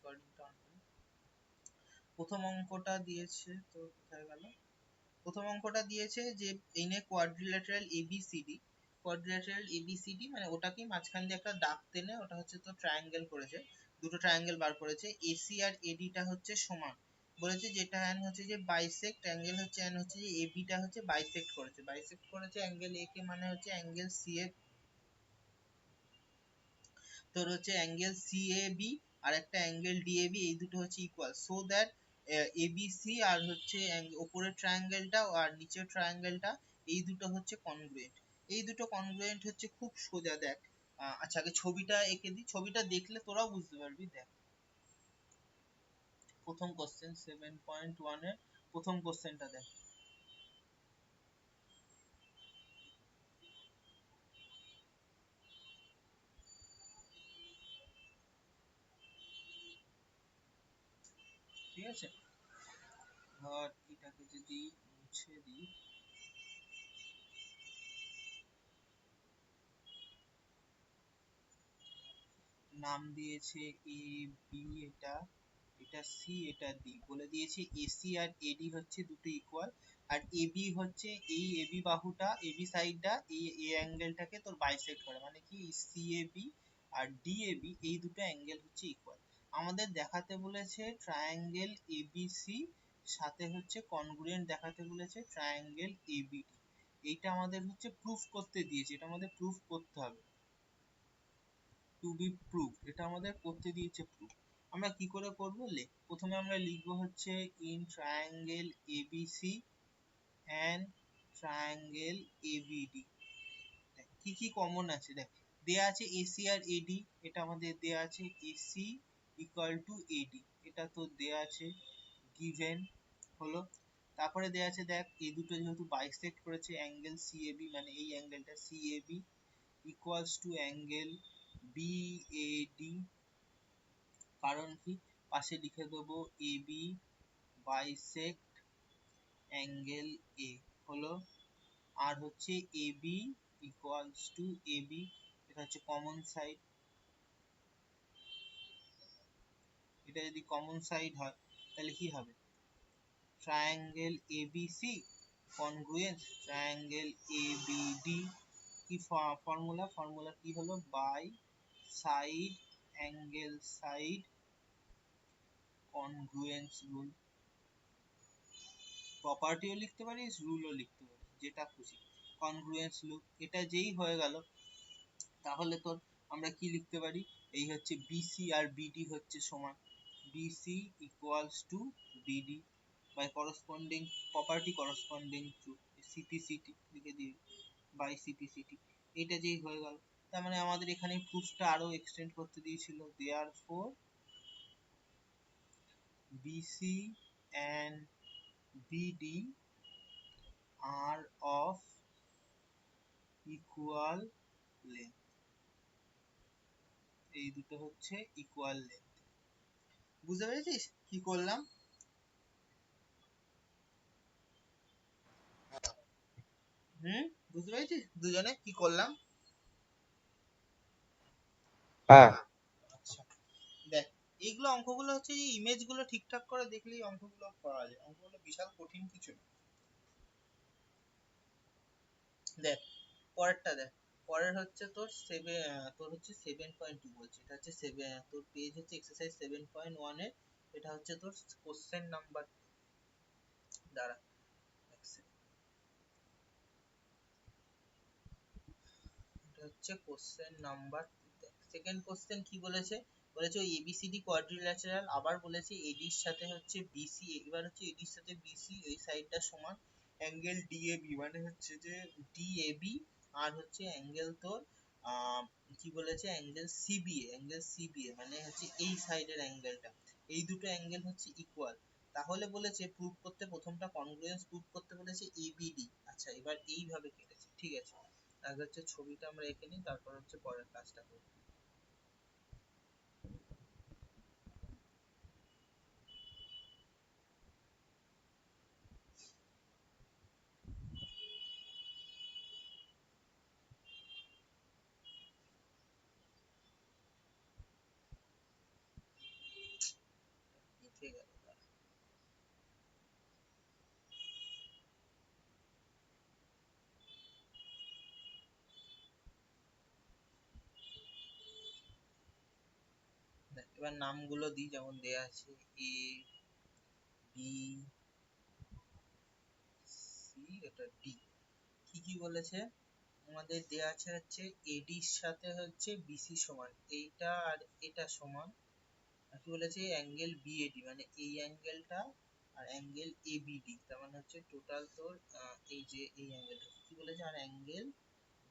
রেকর্ডিংটা on করি। প্রথম অঙ্কটা দিয়েছে তো কোথায় গেল? প্রথম অঙ্কটা দিয়েছে যে in a quadrilateral ABCD, quadrilateral ABCD মানে ওটাকে মাঝখান দিয়ে একটা দাগ টেনে ওটা হচ্ছে তো ট্রায়াঙ্গেল করেছে, দুটো ট্রায়াঙ্গেল বার করেছে, এসি আর এডিটা হচ্ছে সমান, বলেছে যেটা অ্যান হচ্ছে যে বাইসেক্ট অ্যাঙ্গেল হচ্ছে অ্যান হচ্ছে যে এবিটা হচ্ছে বাইসেক্ট করেছে অ্যাঙ্গেল এ কে, মানে হচ্ছে অ্যাঙ্গেল সি এ, তোর হচ্ছে অ্যাঙ্গেল সিএবি আর একটা অ্যাঙ্গেল ডিএবি, এই দুটো হচ্ছে ইকুয়াল, সো দ্যাট এবিসি আর হচ্ছে উপরের ট্রায়াঙ্গেলটা আর নিচের ট্রায়াঙ্গেলটা এই দুটো হচ্ছে কনগ্রুয়েন্ট। এই দুটো কনগ্রুয়েন্ট হচ্ছে খুব সোজা, দেখ আচ্ছা আগে ছবিটা এঁকে দিই, ছবিটা দেখলে তোরাও বুঝতে পারবি। দেখ প্রথম কোশ্চেন 7.1 এর প্রথম কোশ্চেনটা দেখ, ঠিক আছে? ধর এটাকে যদি মুছে দিই, নাম দিয়েছে এ বি, এটা এটা সি, এটা ডি, বলে দিয়েছে এসি আর এডি হচ্ছে দুটো ইকুয়াল, আর এবি হচ্ছে এই এবি বাহুটা এবি সাইডটা এই এ অ্যাঙ্গেলটাকে তোর বাইসেক্ট করে, মানে কি সিএবি আর ডিএবি এই দুটো অ্যাঙ্গেল হচ্ছে ইকুয়াল। আমাদের দেখাতে বলেছে ট্রায়াঙ্গেল এবিসি সাথে হচ্ছে কনগ্রুয়েন্ট দেখাতে বলেছে ট্রায়াঙ্গেল এবিডি, এইটা আমাদের হচ্ছে প্রুফ করতে দিয়েছে, এটা আমাদের প্রুফ করতে হবে, টু বি প্রুফ, এটা আমাদের করতে দিয়েছে প্রুফ। আমরা কি করে করব, প্রথমে আমরা লিখবো হচ্ছে in triangle ABC and triangle ABD, কি কি কমন আছে দেখ, দেয়া আছে এসি আর এডি, এটা আমাদের দেয়া আছে এসি ইকুয়াল টু এডি, এটা তো দেয়া আছে গিভেন হলো। তারপরে দেয়া আছে দেখ এই দুটো যেহেতু বাইসেক্ট করেছে অ্যাঙ্গেল সিএবি, মানে এই অ্যাঙ্গেলটা CAB equals to angle BAD, কারণ কি পাশে লিখে দেবো এবি বাইসেক্ট অ্যাঙ্গেল এ হলো, আর হচ্ছে এবি ইকুয়ালস টু এবি, এটা হচ্ছে কমন সাইড, এটা যদি কমন সাইড হয় তাহলে কি হবে, triangle ABC congruence triangle ABD, কি ফর্মুলা কি হলো, by side angle side congruence rule, প্রপার্টিও লিখতে পারিস রুলও লিখতে পারিস যেটা খুশি, কনগ্রুয়েন্স রুল, এটা যেই হয়ে গেল তাহলে তোর আমরা কি লিখতে পারি, এই হচ্ছে বিসি আর বিডি হচ্ছে সমান, BC equals to BD by corresponding property corresponding to CPCT লিখে দিই বাই সিপিসিটি, এটা যেই হয়ে গেল, তার মানে আমাদের এখানে প্রুফটা আরো এক্সটেন্ড করতে দিয়েছিল, therefore BC and BD are of equal length, এই দুটো হচ্ছে ইকুয়াল লেন্থ। বুঝতে পেরেছিস কি করলাম? বুঝতে পেরেছিস দুজনে কি করলাম? হ্যাঁ আচ্ছা দেখ, এইগুলো অঙ্কগুলো হচ্ছে এই ইমেজ গুলো ঠিকঠাক করে দেখলেই অঙ্কগুলো করা যায়, অঙ্কগুলো বিশাল কঠিন কিছু না। দেখ পরেরটা দেখ, পরের হচ্ছে তোর তোর হচ্ছে 7.2 বলছে, এটা হচ্ছে তোর পেজ হচ্ছে এক্সারসাইজ 7.1 এর, এটা হচ্ছে তোর কোশ্চেন নাম্বার, দাঁড়া এক second, এটা হচ্ছে কোশ্চেন নাম্বার, সেকেন্ড কোশ্চেন কি বলেছে, বলেছে ওই এবিসিডি কোয়াড্রিল্যাটারাল, আবার বলেছে এডির সাথে হচ্ছে বিসি, এবার হচ্ছে এডির সাথে বিসি এই সাইডটা সমান অ্যাঙ্গেল ডিএবি, মানে হচ্ছে যে ডিএবি আর হচ্ছে অ্যাঙ্গেল তোর কি বলেছে অ্যাঙ্গেল সিবিএ মানে হচ্ছে এই সাইডের অ্যাঙ্গেলটা, এই দুটো অ্যাঙ্গেল হচ্ছে ইকুয়াল, তাহলে বলেছে প্রুফ করতে প্রথমটা কনগ্রুয়েন্স প্রুফ করতে বলেছে এবিডি। আচ্ছা এবার এইভাবে কেটেছে, ঠিক আছে, আগে হচ্ছে ছবিটা আমরা এঁকে নিই তারপর হচ্ছে পরের কাজটা করব। লিখে গেল। এবার নামগুলো দিই, যেমন দেয়া আছে এ বি সি, এটা ডি। কি কি বলেছে আমাদের? দেয়া আছে হচ্ছে এডির সাথে হচ্ছে বিসি সমান, এইটা আর এটা সমান। আর কি বলেছে? অ্যাঙ্গেল বিএডি, মানে এই অ্যাঙ্গেলটা আর অ্যাঙ্গেল এবিডি, তার মানে হচ্ছে টোটাল তোর এই যে এই অ্যাঙ্গেলটা কি বলেছে, আর অ্যাঙ্গেল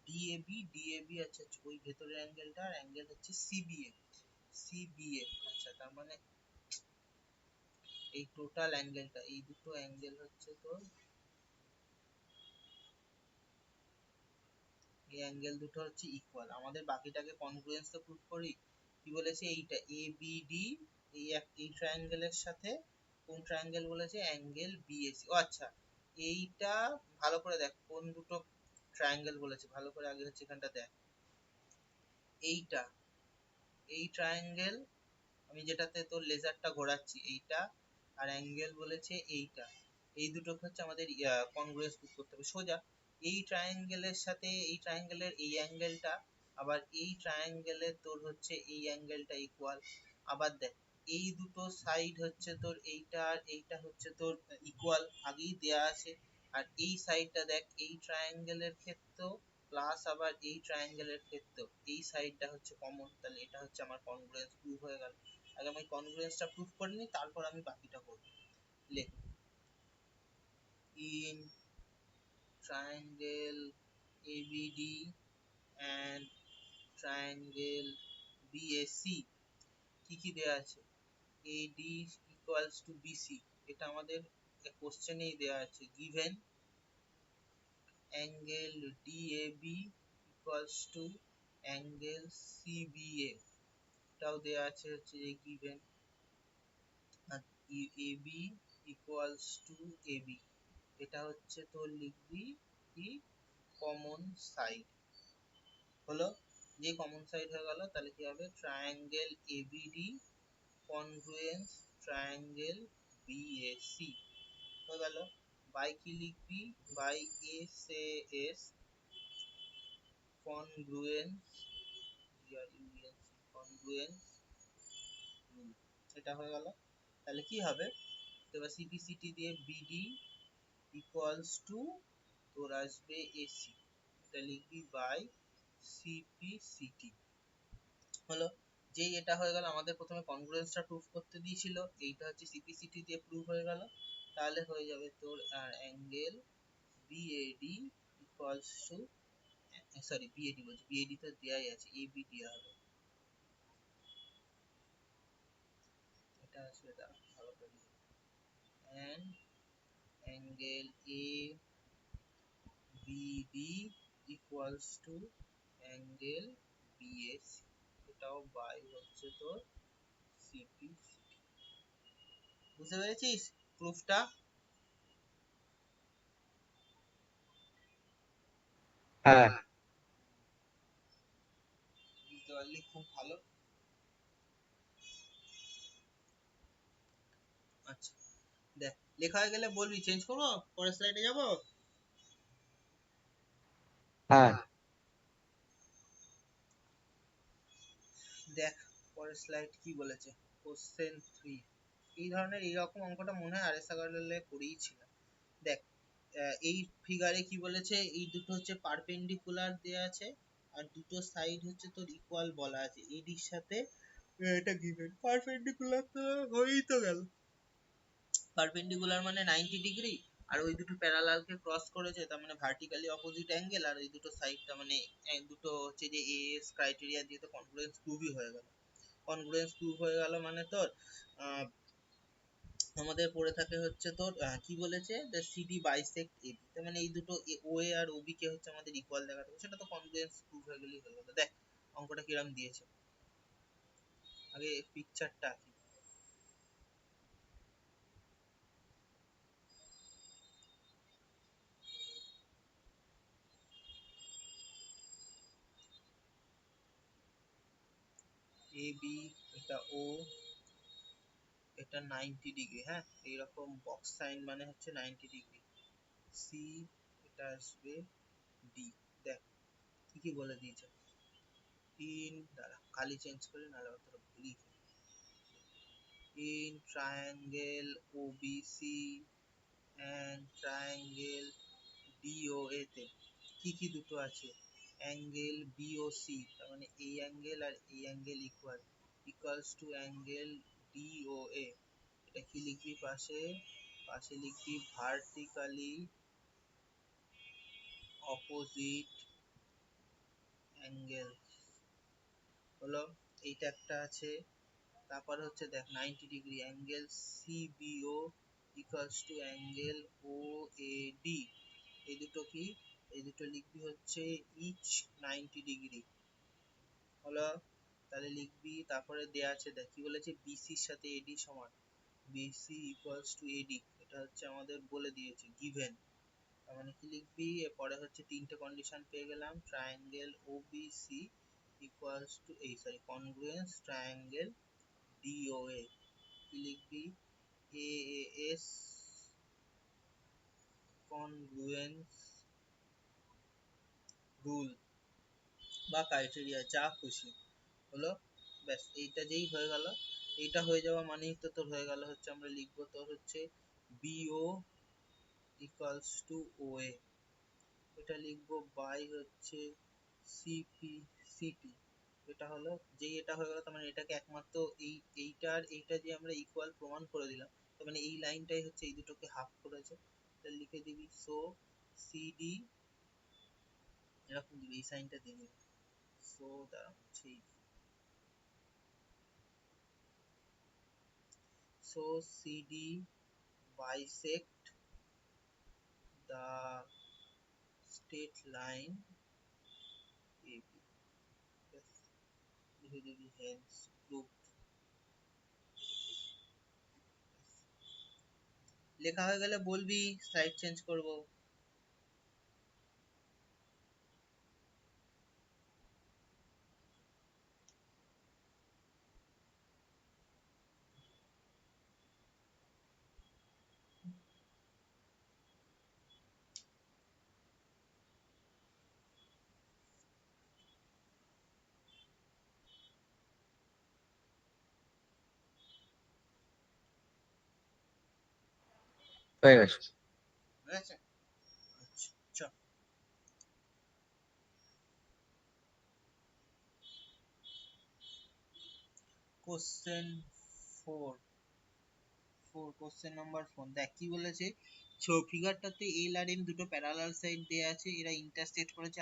ডিএবি, ডিএবি আচ্ছা ওই ভেতরের অ্যাঙ্গেলটা, আর অ্যাঙ্গেল হচ্ছে সিবিএ, সিবিএ। আচ্ছা তার মানে এই টোটাল অ্যাঙ্গেলটা, এই দুটো অ্যাঙ্গেল হচ্ছে তোর, এই অ্যাঙ্গেল দুটো হচ্ছে ইকুয়াল। আমাদের বাকিটাকে কনগ্রুয়েন্স তো প্রুফ করি। কি বলেছে? এইটা এবিডি, এই ট্রায়াঙ্গেলের সাথে কোন ট্রায়াঙ্গেল বলেছে? Angle BAC. ও আচ্ছা, এইটা ভালো করে দেখ কোন দুটো ট্রায়াঙ্গেল বলেছে, ভালো করে আগে হচ্ছে এখানটা দেখ। এইটা, এই ট্রায়াঙ্গেল আমি যেটাতে তোর লেজারটা ঘোরাচ্ছি, এইটা, আর অ্যাঙ্গেল বলেছে এইটা, এই দুটোকে হচ্ছে আমাদের কনগ্রুয়েন্স প্রুফ করতে হবে সোজা। এই ট্রায়াঙ্গেলের সাথে এই ট্রায়াঙ্গেলের এই অ্যাঙ্গেলটা, আবার এই ট্রায়াঙ্গেলের তোর হচ্ছে এই অ্যাঙ্গেলটা ইকুয়াল। আবার দেখ এই দুটো সাইড হচ্ছে তোর, এইটা আর এইটা হচ্ছে তোর ইকুয়াল, আগেই দেয়া আছে। আর এই সাইডটা দেখ, এই ট্রায়াঙ্গেলের ক্ষেত্রেও প্লাস আবার এই ট্রায়াঙ্গেলের ক্ষেত্রেও এই সাইডটা হচ্ছে কমন, তাহলে এটা হচ্ছে আমার কনগ্রুয়েন্স প্রুফ হয়ে গেল। আগে আমি কনগ্রুয়েন্সটা প্রুফ করে নিই, তারপর আমি বাকিটা করব। লেখ, in triangle ABD and triangle BAC কি কি দেয়া আছে? AD equals to BC, এটা আমাদের কোশ্চেনেই দেয়া আছে। given angle DAB equals to angle CBA, এটাও দেয়া আছে হচ্ছে যে given। AB equals to AB, এটা হচ্ছে তোর লিখবি কি কমন সাইড। হলো, যে কমন সাইড হয়ে গেল, তাহলে কি হবে? Triangle ABD congruence triangle BAC হয়ে গেল। বাই কি লিখবি? By SAS congruence, congruence rule, এটা হয়ে গেল। তাহলে কি হবে? এবার সিপিসিটি দিয়ে বিডি ইকুয়ালস টু তোর আসবে এসি, এটা লিখবি বাই সিপিসিটি। হলো, যেই এটা হয়ে গেল, আমাদের প্রথমে কনগ্রুয়েন্সটা প্রুফ করতে দিয়েছিল, এইটা হচ্ছে সিপিসিটি দিয়ে প্রুফ হয়ে গেল। তাহলে হয়ে যাবে তোর angle BAD equals to, sorry BAD বলছি, বিএডি তো দেয়াই আছে, এবিডি হবে। এটা আসবে, দাঁড়া ভালো করে, and angle A BD equals to angle BAC, এটাও বাই হচ্ছে তোর সিপি। বুঝতে পেরেছিস প্রুফটা? হ্যাঁ। বুঝতে পারলি, খুব ভালো। আচ্ছা দেখ, লেখা হয়ে গেলে বলবি, চেঞ্জ করবো, পরের স্লাইডে যাব। হ্যাঁ। দেখ পরের স্লাইড কি বলেছে, কোশ্চেন 3। এই ধরনের এইরকম অঙ্কটা মনে হয় আরএস আগারওয়ালে করিয়েছিলাম। দেখ এই ফিগারে কি বলেছে, এই দুটো হচ্ছে পারপেন্ডিকুলার দেয়া আছে, আর দুটো সাইড হচ্ছে তোর ইকুয়াল বলা আছে এডির সাথে। এটা গিভেন পারপেন্ডিকুলার তো হয়েই তো গেল, পারপেন্ডিকুলার মানে 90 ডিগ্রি, আর ওই দুটো প্যারালালকে ক্রস করেছে, তার মানে ভার্টিক্যালি অপোজিট অ্যাঙ্গেল, আর এই দুটো সাইড তার মানে দুটো হচ্ছে যে এএস ক্রাইটেরিয়া দিয়ে তো কনগ্রুয়েন্স প্রুভই হয়ে গেল। কনগ্রুয়েন্স প্রুভ হয়ে গেল মানে তোর আমাদের পড়ে থাকে হচ্ছে তোর কি বলেছে, দ্য সিডি বাইসেক্ট এবি, তার মানে এই দুটো ওএ আর ওবি কে হচ্ছে আমাদের ইকুয়াল দেখাতে হবে, সেটা তো কনগ্রুয়েন্স প্রুভ হয়ে গেলেই হয়ে গেল। দেখ অঙ্কটা কিরম দিয়েছে, আগে পিকচারটা আঁকি। এ বি, এটা ও, এটা 90 ডিগ্রি, হ্যাঁ এইরকম বক্স সাইন মানে হচ্ছে 90 ডিগ্রি। সি, এটা আসবে ডি। দেখ কি কি বলে দিয়েছে। দাঁড়া কালি চেঞ্জ করে নাহলে অতটা ভুলি। In triangle OBC and triangle DOA তে কি কি দুটো আছে, অ্যাঙ্গেল বিওসি, তার মানে এই অ্যাঙ্গেল আর এই angle equals to angle DOA. এটা কি লিখবি পাশে, পাশে লিখবি ভার্টিক্যালি অপোজিট অ্যাঙ্গেল। হলো, এইটা একটা আছে। তারপর হচ্ছে দেখ 90 degree angle CBO equals to angle OAD. এই দুটো কি, এই দুটো লিখবি হচ্ছে ইচ 90 ডিগ্রি। হলো, তাহলে লিখবি। তারপরে দেয়া আছে দেখ কি বলেছে, বিসির সাথে এডি সমান, বিসি ইকুয়ালস টু এডি, এটা হচ্ছে আমাদের বলে দিয়েছে গিভেন। তার মানে কি লিখবি, এরপরে হচ্ছে তিনটে কন্ডিশন পেয়ে গেলাম, triangle OBC equals to congruence triangle DOA. কি লিখবি, এএস কনগ্রুয়েন্স রুল বা ক্রাইটেরিয়া যা খুশি। হলো, ব্যাস এইটা যেই হয়ে গেল, এইটা হয়ে যাওয়া মানেই তো তোর হয়ে গেল হচ্ছে, আমরা লিখবো তোর হচ্ছে বিও ইকুয়ালস টু ওএ, এটা লিখবো বাই হচ্ছে সিপি সিটি। এটা হলো, যেই এটা হয়ে গেল তার মানে এটাকে একমাত্র এইটার এইটা যে আমরা ইকুয়াল প্রমাণ করে দিলাম, তার মানে এই লাইনটাই হচ্ছে এই দুটোকে হাফ করেছে। এটা লিখে দিবি, সো সিডি এরকম দিবি, এই সাইনটা দিবি। সো দাঁড়া হচ্ছে, so CD bisect the straight line AB. Yes, লিখে দিবি hence proved। লেখা হয়ে গেলে বলবি, স্লাইড চেঞ্জ করব। হয়ে গেছে। ঠিক আছে, আচ্ছা চল। কোশ্চেন 4, কোশ্চেন নাম্বার 4 দেখ কি বলেছে। ফিগারটাতে এল আর এম দুটো প্যারালাল সাইড দেয়া আছে, এরা ইন্টারসেক্ট করেছে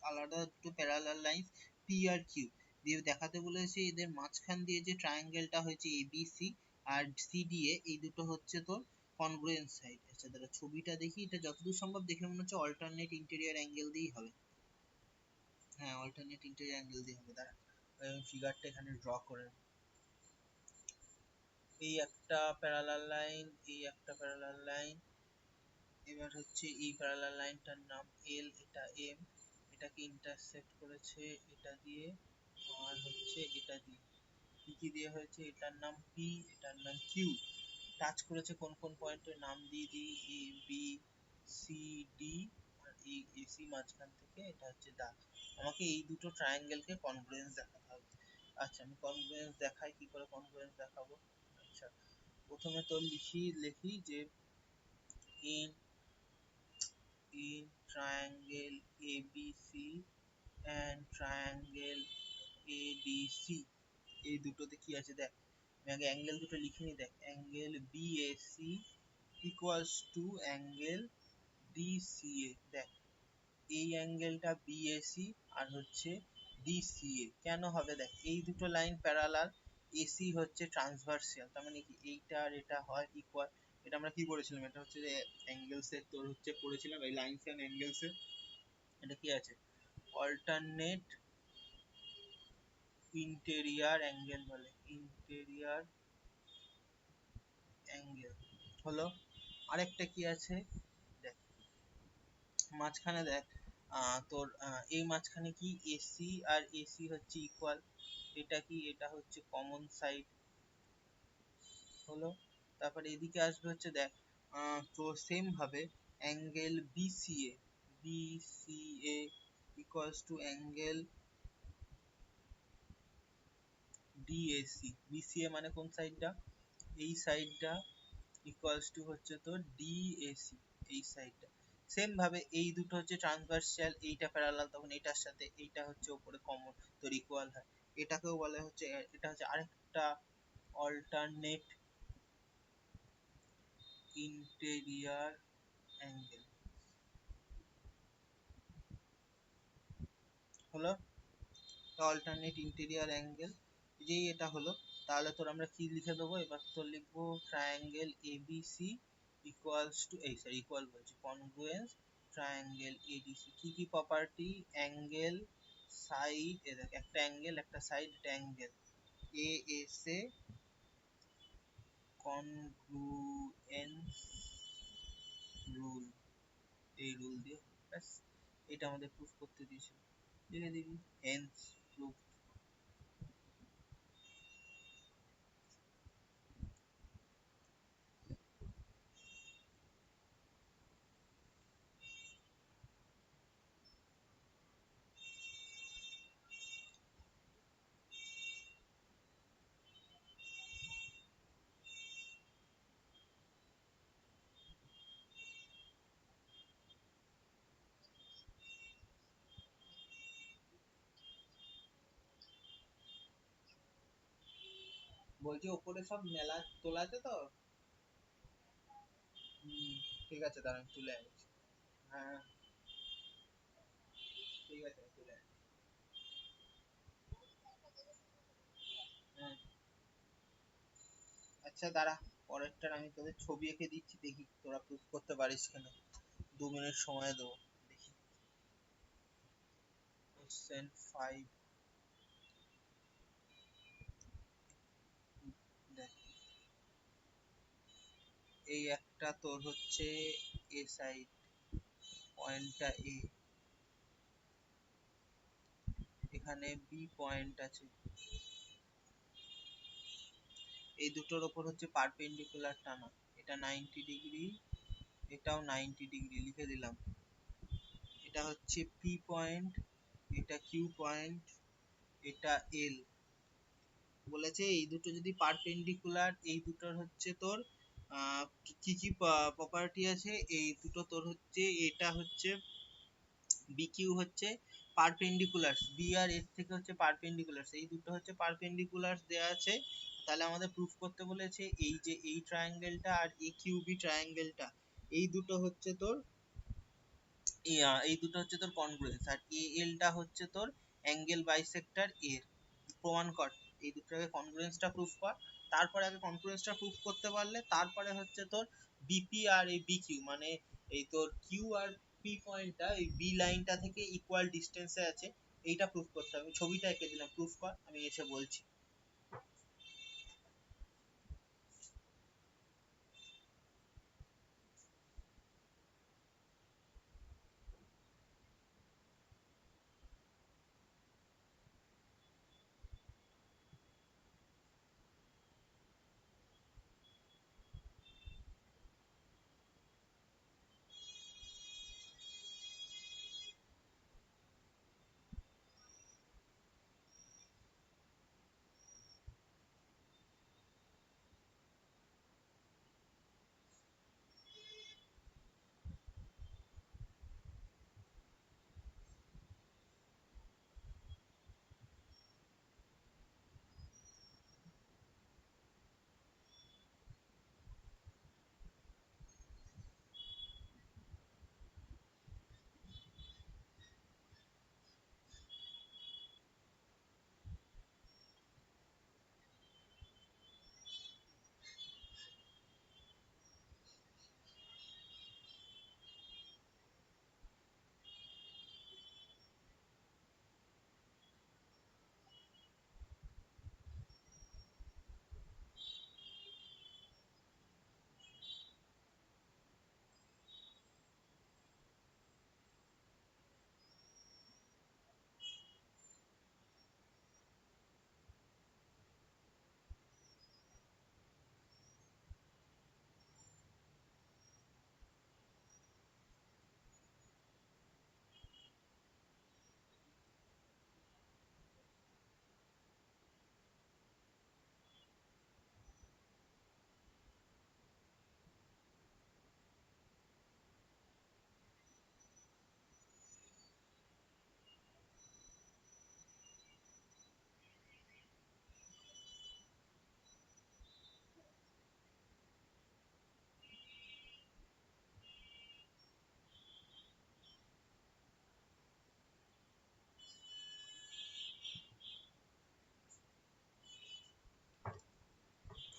আলাদা দুটো parallel line P R Q দিয়ে। দেখাতে বলেছে এদের মাঝখান দিয়ে যে ট্রায়াঙ্গেলটা হয়েছে এবিসি আর সিডিএ, এই দুটো হচ্ছে তোর কনগ্রুয়েন্ট সাইড। আচ্ছা দাঁড়া ছবিটা দেখি, এটা যতদূর সম্ভব দেখে মনে হচ্ছে অল্টারনেট ইন্টেরিয়র অ্যাঙ্গেল দিয়েই হবে। হ্যাঁ অল্টারনেট ইন্টেরিয়র অ্যাঙ্গেল দিয়ে হবে। দাঁড়া ফিগারটা এখানে ড্র করে, এই একটা প্যারালাল লাইন, এই একটা প্যারালাল লাইন, এবার হচ্ছে এই প্যারালাল লাইনটার নাম এল, এটা এম, এটাকে ইন্টারসেক্ট করেছে এটা দিয়ে, আর হচ্ছে এটা দিয়ে কি কি দিয়ে হয়েছে, এটার নাম পি, এটার নাম কিউ। টাচ করেছে কোন কোন পয়েন্টের নাম দিয়ে দিই, এ বি সি ডি, আর এই এসি মাঝখান থেকে এটা হচ্ছে দাগ। আমাকে এই দুটো ট্রায়াঙ্গেলকে কনগ্রুয়েন্স দেখাতে হবে। আচ্ছা আমি কনগ্রুয়েন্স দেখাই, কি করে কনগ্রুয়েন্স দেখাবো। আচ্ছা প্রথমে তো লিখি যে in triangle ABC and triangle ADC, এই দুটোতে কি আছে দেখ। আমি আগে অ্যাঙ্গেল দুটো লিখে নি, দেখ angle BAC equals to angle DCA। দেখ এই অ্যাঙ্গেলটা BAC আর হচ্ছে DCA কেন হবে, দেখ এই দুটো লাইন প্যারালাল, AC হচ্ছে ট্রান্সভার্সিয়াল, তার মানে কি এইটা আর এটা হয় ইকুয়াল। এটা আমরা কি করেছিলাম, এটা হচ্ছে যে অ্যাঙ্গেলস এর তোর হচ্ছে পড়েছিলাম এই লাইনস এন্ড অ্যাঙ্গেলস এর। এটা কি আছে, অল্টারনেট ইন্টেরিয়র অ্যাঙ্গেল বলে, ইন্টেরিয়র অ্যাঙ্গেল। হলো, আরেকটা কি আছে দেখ, মাঝখানে দেখ তোর এই মাঝখানে কি এসি আর এসি হচ্ছে ইকুয়াল, এটা কি, এটা হচ্ছে কমন সাইড, হলো। তারপরে এদিকে আসবে হচ্ছে দেখ, তো সেম ভাবে angle BCA, BCA equals to angle DAC. BCA মানে কোন সাইডটা, এই সাইডটা, ইকুয়ালস টু হচ্ছে তোর ডিএসি, এই সাইডটা। সেম ভাবে এই দুটো হচ্ছে ট্রান্সভার্সাল, এইটা প্যারালাল, তখন এটার সাথে এইটা হচ্ছে উপরে কমন, তোর ইকুয়াল হয়। এটাকেও বলে হচ্ছে, এটা হচ্ছে আরেকটা অল্টারনেট ইন্টেরিয়র অ্যাঙ্গেল। হলো অল্টারনেট ইন্টেরিয়র অ্যাঙ্গেল। যেই এটা হলো, তাহলে তোর আমরা কি লিখে দেবো, এবার তোর লিখবো ট্রায়াঙ্গেল এবিসি ইকুয়ালস টু, এই সরি ইকুয়াল বলছি, কনগ্রুয়েন্স ট্রায়াঙ্গেল এডিসি। কি কি প্রপার্টি, অ্যাঙ্গেল, সাইড, এ দেখ একটা অ্যাঙ্গেল একটা সাইড, এটা angle A S A congruence rule, এই রুল দিয়ে ব্যাস, এটা আমাদের প্রুফ করতে দিয়েছিল, লিখে দিবি হেন্স প্রুফ। বলছি ওপরে সব মেলা তোলা আছে তো? হুম, ঠিক আছে দাঁড়ান তুলে আনছি। হ্যাঁ ঠিক আছে তুলে আনছি। হ্যাঁ আচ্ছা দাঁড়া, পরেরটার আমি তোদের ছবি এঁকে দিচ্ছি, দেখি তোরা প্রুফ করতে পারিস কিনা। 2 মিনিট সময় দেবো, দেখি। কোশ্চেন 5, দেখ এই একটা তোর হচ্ছে এ সাইড, পয়েন্টটা এ, এখানে বি পয়েন্ট আছে, এই দুটোর ওপর হচ্ছে পারপেন্ডিকুলার টানা, এটা 90 ডিগ্রি, এটাও 90 ডিগ্রি, লিখে দিলাম। এটা হচ্ছে পি পয়েন্ট, এটা কিউ পয়েন্ট, এটা এল। বলেছে এই দুটো যদি পারপেন্ডিকুলার, এই দুটোর হচ্ছে তোর কি কি প্রপার্টি আছে, এই দুটো তোর হচ্ছে, এটা হচ্ছে বিকিউ হচ্ছে পারপেন্ডিকুলার, বি আর এর থেকে হচ্ছে পারপেন্ডিকুলার, এই দুটো হচ্ছে পারপেন্ডিকুলার দেয়া আছে। তাহলে আমাদের প্রুফ করতে বলেছে এই যে এই ট্রায়াঙ্গেলটা আর এ কিউ বি ট্রায়াঙ্গেলটা, এই দুটো হচ্ছে তোর, এই দুটো হচ্ছে তোর কনগ্রুয়েন্স, আর এ এল টা হচ্ছে তোর অ্যাঙ্গেল বাইসেক্টর এর, প্রমাণ কর। এই দুটোকে কনগ্রুয়েন্সটা প্রুফ কর, তারপরে আগে কনগ্রুয়েন্সটা প্রুফ করতে পারলে তারপরে হচ্ছে তোর বিপি আর এই বিকিউ, মানে এই তোর কিউ আর পি পয়েন্টটা এই বি লাইনটা থেকে ইকুয়াল ডিস্টেন্সে আছে, এইটা প্রুফ করতে হবে। ছবিটা এঁকে দিলাম, প্রুফ কর, আমি এসে বলছি।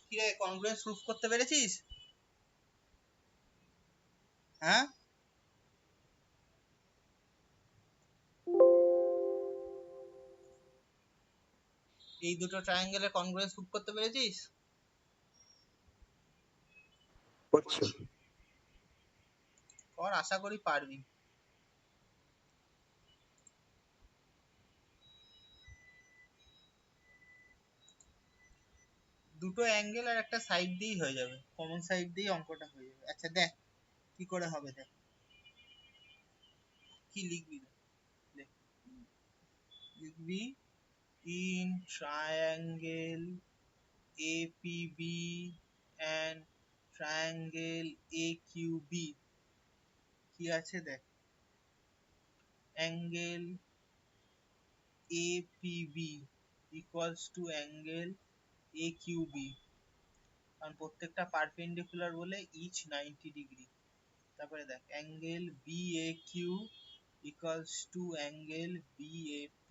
কি রে, কনগ্রুয়েন্স প্রুফ করতে পেরেছিস? হ্যাঁ, এই দুটো ট্রায়াঙ্গেলের কনগ্রুয়েন্স প্রুফ করতে পেরেছিস? করছি। কর, আশা করি পারবি। দুটো অ্যাঙ্গেল আর একটা সাইড দিয়েই হয়ে যাবে, কমন সাইড দিয়েই অঙ্কটা হয়ে যাবে। আচ্ছা দেখ কি করে হবে, দেখ কি লিখবি, দেখ লিখবি in triangle APB and triangle AQB কি আছে দেখ, angle APB equals to angle AQB, কারণ প্রত্যেকটা পারপেন্ডিকুলার বলে each 90 ডিগ্রি। তারপরে দেখ angle BAQ equals to angle BAP,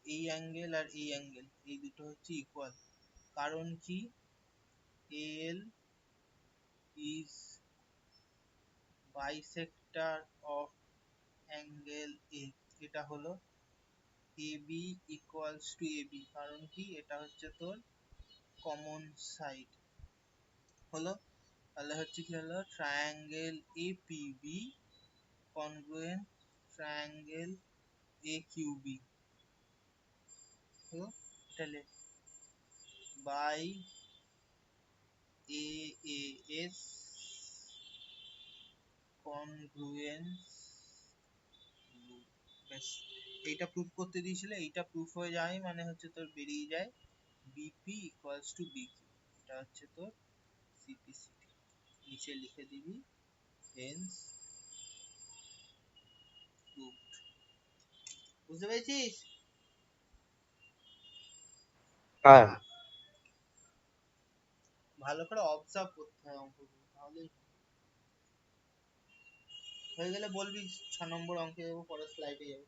এই অ্যাঙ্গেল আর এই অ্যাঙ্গেল এই দুটো হচ্ছে ইকুয়াল, কারণ কি AL is bisector of angle A, এটা হলো AB equals to AB, কারণ কি এটা হচ্ছে তোর কমন সাইড হলো। তাহলে হচ্ছে কি হলো, triangle APB congruent triangle AQB হলো। তাহলে by AAS congruence rule, ব্যাস এইটা প্রুফ করতে দিয়েছিল, এইটা প্রুফ হয়ে যায় মানে হচ্ছে তোর বেরিয়ে যায় বিপি ইকুয়ালস টু বিকিউ, এটা হচ্ছে তোর সিপিসিটি। নিচে লিখে দিবি হেন্স প্রুফড। বুঝতে পেরেছিস? হ্যাঁ, ভালো করে অবজার্ভ করতে হয় অঙ্কগুলো, তাহলেই হয়ে গেলে বলবি 6 নম্বর অঙ্কে যাবো, পরের স্লাইডে যাবো।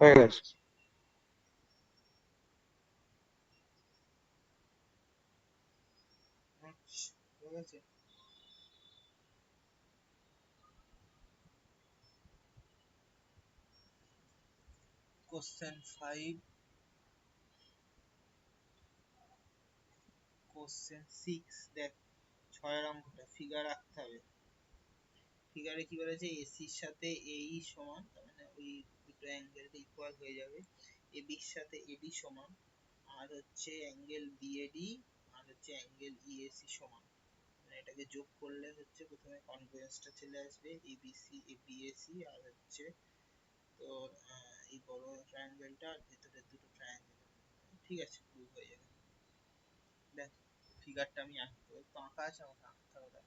হয়ে গেছে। আচ্ছা, হয়ে গেছে। কোশ্চেন 5, কোশ্চেন 6 দেখ, 6 অঙ্কটা ফিগার রাখতে হবে। ফিগারে কি বলেছে, এসির সাথে এই সমান, তার মানে ওই দুটো অ্যাঙ্গেলটা ইকুয়াল হয়ে যাবে, এবির সাথে এডি সমান, আর হচ্ছে অ্যাঙ্গেল বিএডি আর হচ্ছে অ্যাঙ্গেল ইএসি সমান, মানে এটাকে যোগ করলে হচ্ছে প্রথমে কনগ্রুয়েন্সটা চলে আসবে এবিসি এবিএসি, আর হচ্ছে তোর এই বড় ট্রায়াঙ্গেলটা আর ভেতরের দুটো ট্রায়াঙ্গেল, ঠিক আছে প্রুভ হয়ে যাবে। দেখ ফিগারটা আমি আঁকি, তো একটু আঁকা আছে, আমাকে আঁকতে হবে।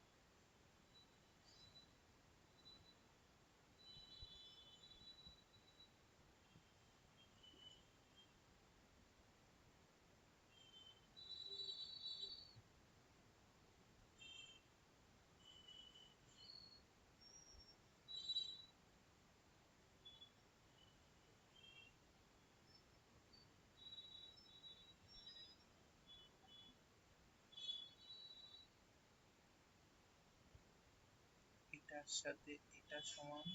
এটার সাথে এটা সমান,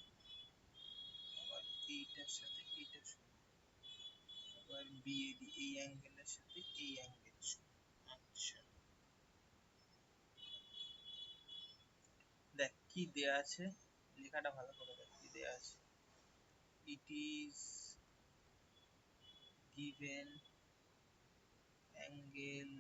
আবার এইটার সাথে এটা সমান, আবার বিএডি এই অ্যাঙ্গেলের সাথে এই অ্যাঙ্গেল সমান। আচ্ছা দেখ কি দেয়া আছে, লেখাটা ভালো করে দেখ কি দেয়া আছে। It is given angle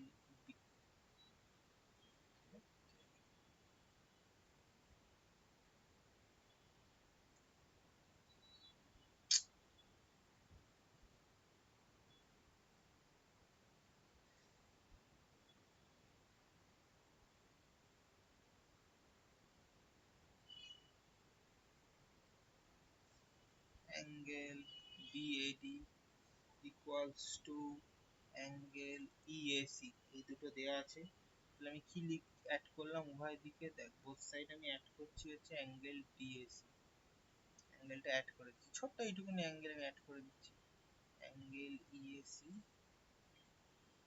angle BAD equals to angle EAC, এই দুটো দেয়া আছে। তাহলে আমি কি অ্যাড করলাম উভয় দিকে, দেখ বোথ সাইড আমি অ্যাড করছি হচ্ছে অ্যাঙ্গেল ডিএসি, অ্যাঙ্গেলটা অ্যাড করেছি, ছোট্ট এইটুকুনি অ্যাঙ্গেল আমি অ্যাড করে দিচ্ছি, angle EAC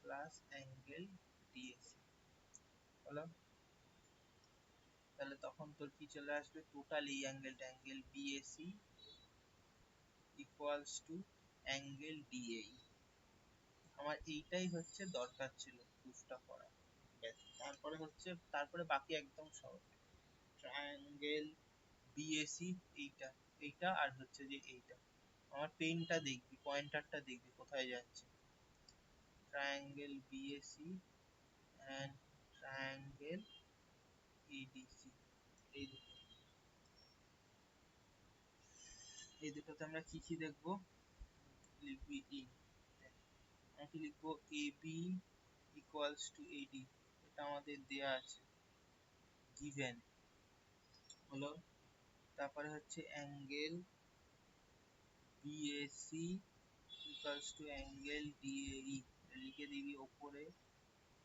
plus angle DAC হলো। তাহলে তখন তোর কি চলে আসবে, টোটাল এই অ্যাঙ্গেলটা angle BAC equals to angle DAE. আমার এইটাই হচ্ছে দরকার ছিল প্রুফটা করা, ব্যাস। তারপরে হচ্ছে, তারপরে বাকি একদম সহজ। ট্রায়াঙ্গেল বিএসি, এইটা এইটা আর হচ্ছে যে এইটা, আমার পেনটা দেখবি, পয়েন্টারটা দেখবি কোথায় যাচ্ছে। Triangle BAC and triangle ADC, এই দুটো, এই দুটোতে আমরা কি কি দেখবো, লিখবি ই, আমরা কি লিখবো, এবি ইকুয়ালস টু এডি, এটা আমাদের দেয়া আছে, গিভেন হলো। তারপরে হচ্ছে angle BAC equals to angle ডিএই, লিখে দিবি ওপরে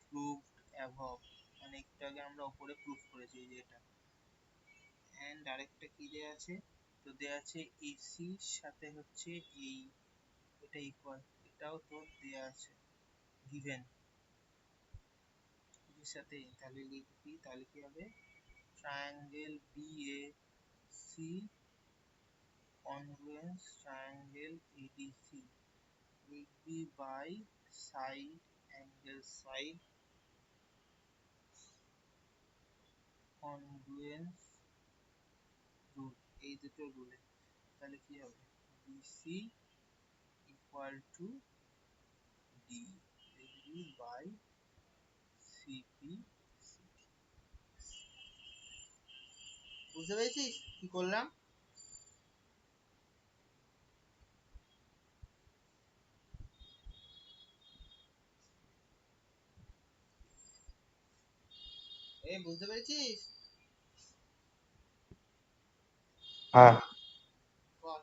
প্রুভড অ্যাবভ, মানে একটু আগে আমরা ওপরে প্রুফ করেছি এই যে এটা। এন্ড আরেকটা কি দেয়া আছে, তো দেয়া আছে এসি সাথে হচ্ছে এই, এটা ইকুয়াল, এটাও তোর দেয়া আছে গিভেন এর সাথে। তাহলে লিখবি, তাহলে কি হবে, triangle BAC congruence triangle ADC, লিখবি by side angle side congruence rule, এই দুটো রুলে। তাহলে কি হবে, বিসি ইকুয়াল টু ডি, লিখবি বাই সিপি। বুঝতে পেরেছিস কি করলাম? এই বুঝতে পেরেছিস? হ্যাঁ, বল।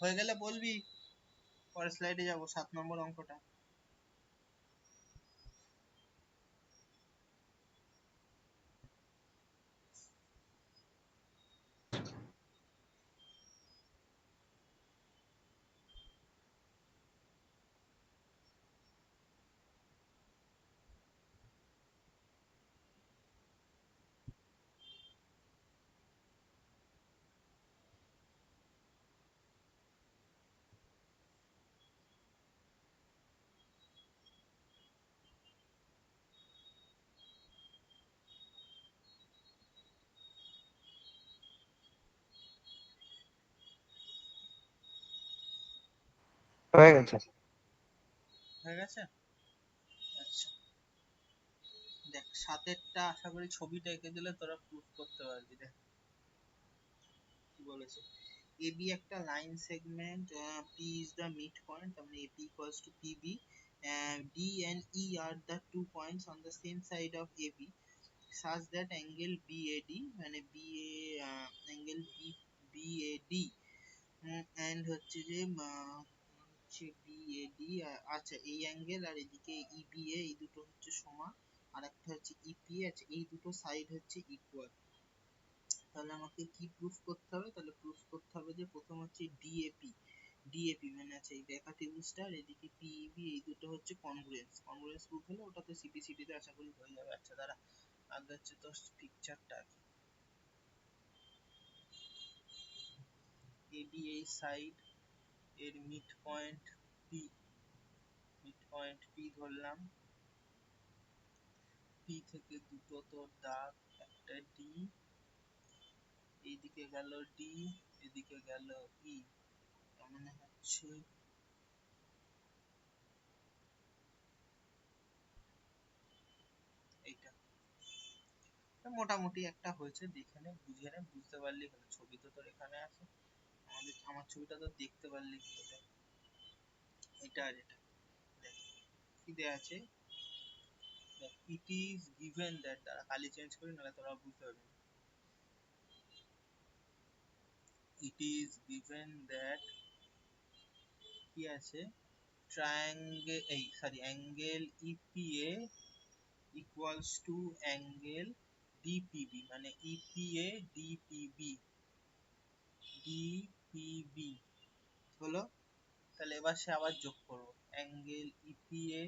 হয়ে গেলে বলবি, পরের স্লাইডে যাব, 7 নম্বর অঙ্কটা। হয়ে গেছে। হয়ে গেছে, আচ্ছা। দেখ 7-এরটা আশা করি ছবিটা এঁকে দিলে তোরা প্রুফ করতে পারবি। দেখ কি বলেছে, AB একটা line segment, P is the midpoint, তার মানে AP equals to PB, D and E are the 2 points on the same side of AB such that angle BAD, মানে BA angle BAD and হচ্ছে যে হচ্ছে BAD, আচ্ছা এই angle আর এদিকে EBA, এই দুটো হচ্ছে সমান, আর একটা হচ্ছে EPA, আচ্ছা এই দুটো সাইড হচ্ছে ইকুয়াল। তাহলে আমাকে কি প্রুফ করতে হবে? তাহলে প্রুফ করতে হবে যে প্রথম হচ্ছে ডিএপি। ডিএপি মানে আছে এই ব্যাকা ত্রিভুজটা আর এদিকে পিইবি, এই দুটো হচ্ছে কনগ্রুয়েন্স। কনগ্রুয়েন্স প্রুফ হলে ওটাতে সিপিসিটি তে আশা করি হয়ে যাবে। আচ্ছা দাঁড়া, আগে হচ্ছে তো পিকচারটা কি, এবি এই সাইড, এর mid point P, mid point P ধরলাম, পি থেকে দুটো তোর দাগ, একটা ডি, এইদিকে গেল ডি, এদিকে গেল ই, মানে হচ্ছে এইটা। মোটামুটি একটা হয়েছে, দেখে নে বুঝে নে, বুঝতে পারলি হলো। ছবি তো তোর এখানে আছে, আমার ছবিটা তো দেখতে পারলি হলো। এটা আর এটা দেখ কি দেয়া আছে, ইট ইজ গিভেন দ্যাট, দ্বারা খালি চেঞ্জ করি নাহলে তোরা বুঝতে পারবি না। ইট ইজ গিভেন দ্যাট কি আছে, ট্রায়াঙ্গেল এই sorry angle EPA equals to angle DPB, মানে ইপিএ ডিপিবি, ডিপিবি হলো। তাহলে এবার সে আবার যোগ করবো, অ্যাঙ্গেল ইপিএ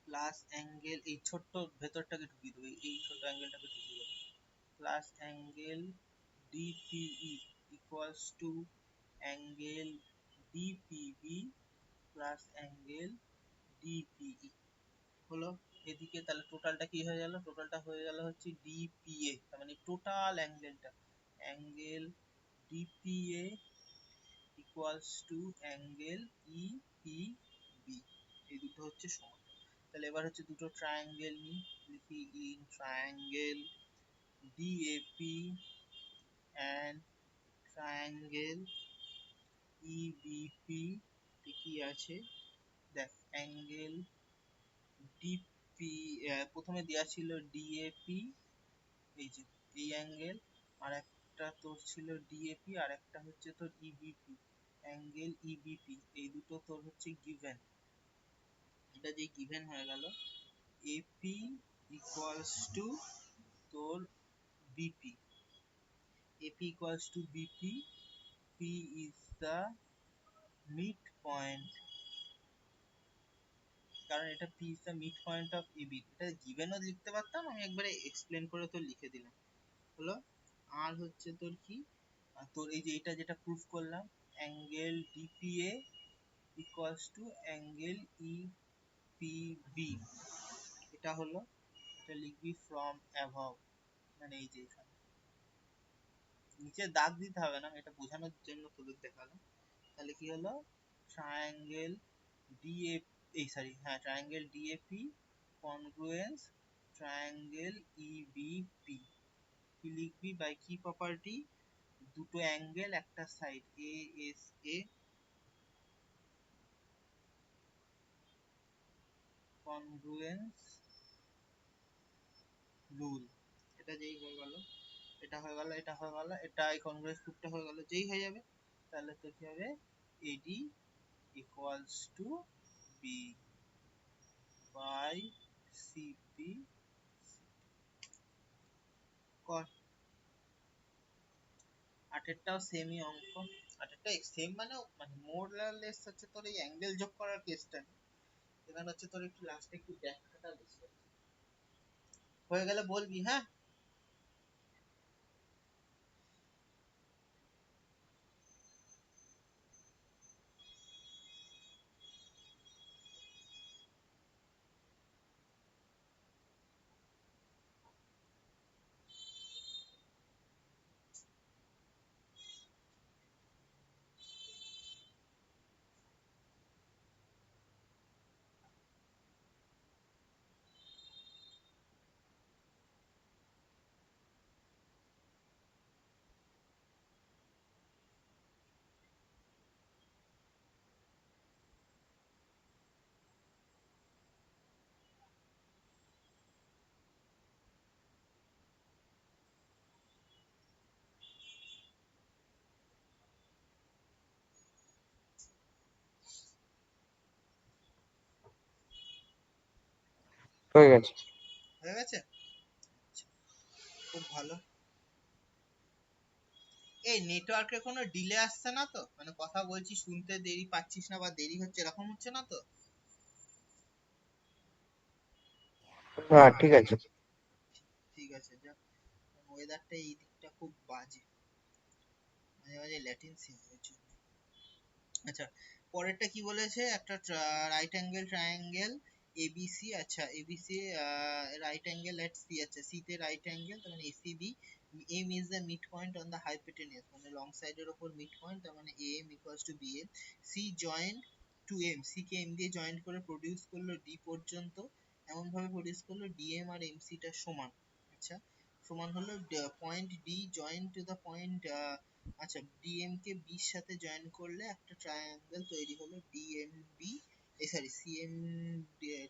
প্লাস অ্যাঙ্গেল, এই ছোট্ট ভেতরটাকে ঢুকিয়ে দেবো, এই ছোট অ্যাঙ্গেলটাকে ঢুকিয়ে দেবো, plus angle DPE equals to angle DPB plus angle DPE হলো। এদিকে তাহলে টোটালটা কি হয়ে গেল, টোটালটা হয়ে গেল হচ্ছে ডিপিএ, তার মানে টোটাল অ্যাঙ্গেলটা, angle DPA equals to angle EPB, এই দুটো হচ্ছে সমান। তাহলে এবার হচ্ছে দুটো ট্রায়াঙ্গেল নিই, লিখি in triangle DAP and triangle EBP কি আছে, দেখ অ্যাঙ্গেল ডিপি, প্রথমে দেয়া ছিল ডিএপি, এই যে এই অ্যাঙ্গেল, আর একটা তোর ছিল ডিএপি, আর একটা হচ্ছে তোর ইবিপি, অ্যাঙ্গেল ইবিপি, এই দুটো তোর হচ্ছে গিভেন। এটা যে গিভেন হয়ে গেল, এপি ইকুয়ালস টু তোর BP, AP equals to BP, P is the mid point, কারণ এটা P is the mid point of AB. এটা গিভেনও লিখতে পারতাম, আমি একবারে এক্সপ্লেন করে তো লিখে দিলাম হলো। আর হচ্ছে তোর কি, তোর এই যে এটা যেটা প্রুফ করলাম, angle DPA equals to angle EPB, এটা হলো। এটা লিখবি ফ্রম অ্যাভব, মানে এই যে এখানে নিচে দাগ দিতে হবে না, এটা বোঝানোর জন্য তোদের দেখালাম। তাহলে কি হলো, ট্রায়াঙ্গেল ডিএ, এই সরি হ্যাঁ triangle DAP congruence triangle EBP, কি লিখবি বাই কি প্রপার্টি, দুটো অ্যাঙ্গেল একটা side A S A congruence rule. এটা যেই হয়ে গেল, এটা হয়ে গেল, এটা হয়ে গেল, এটা এই কনগ্রুয়েন্স রুলটা হয়ে গেল, যেই হয়ে যাবে তাহলে তো কি হবে, AD equals to B by CP, কর। আটেরটাও সেমই অঙ্ক, আটেরটা সেম মানে মানে মোর লেস হচ্ছে তোর এই অ্যাঙ্গেল যোগ করার কেসটা নেই, এখানে হচ্ছে তোর একটু লাস্টে একটু ব্যাখ্যাটা বেশি আছে। হয়ে গেলে বলবি হ্যাঁ। হয়ে গেছে। হয়ে গেছে, খুব ভালো। এই নেটওয়ার্কে কোনো ডিলে আসছে না তো, মানে কথা বলছি শুনতে দেরি পাচ্ছিস না বা দেরি হচ্ছে এরকম হচ্ছে না তো? না ঠিক আছে। ঠিক আছে যা। ওয়েদারটা এই দিকটা খুব বাজে, মাঝে মাঝে ল্যাটেন্সি হয় ওর জন্য। আচ্ছা, পরেরটা কি বলেছে, একটা রাইট অ্যাঙ্গেল ট্রায়াঙ্গেল এবিসি। আচ্ছা ABC right angle at C, আচ্ছা সি তে রাইট অ্যাঙ্গেল, তার মানে ACB, M is the mid point on the hypotenuse, মানে লং সাইডের ওপর মিড পয়েন্ট, তার মানে M equals to BM. C joint to M, C কে এম দিয়ে জয়েন্ট করে প্রডিউস করলো ডি পর্যন্ত, এমন ভাবে প্রডিউস করলো ডিএম আর এমসি টা সমান। আচ্ছা, সমান হলো point D joint to the point, আচ্ছা ডিএম কে বির সাথে জয়েন করলে একটা ট্রায়াঙ্গেল তৈরি হলো ডিএমবি, এই sorry CM,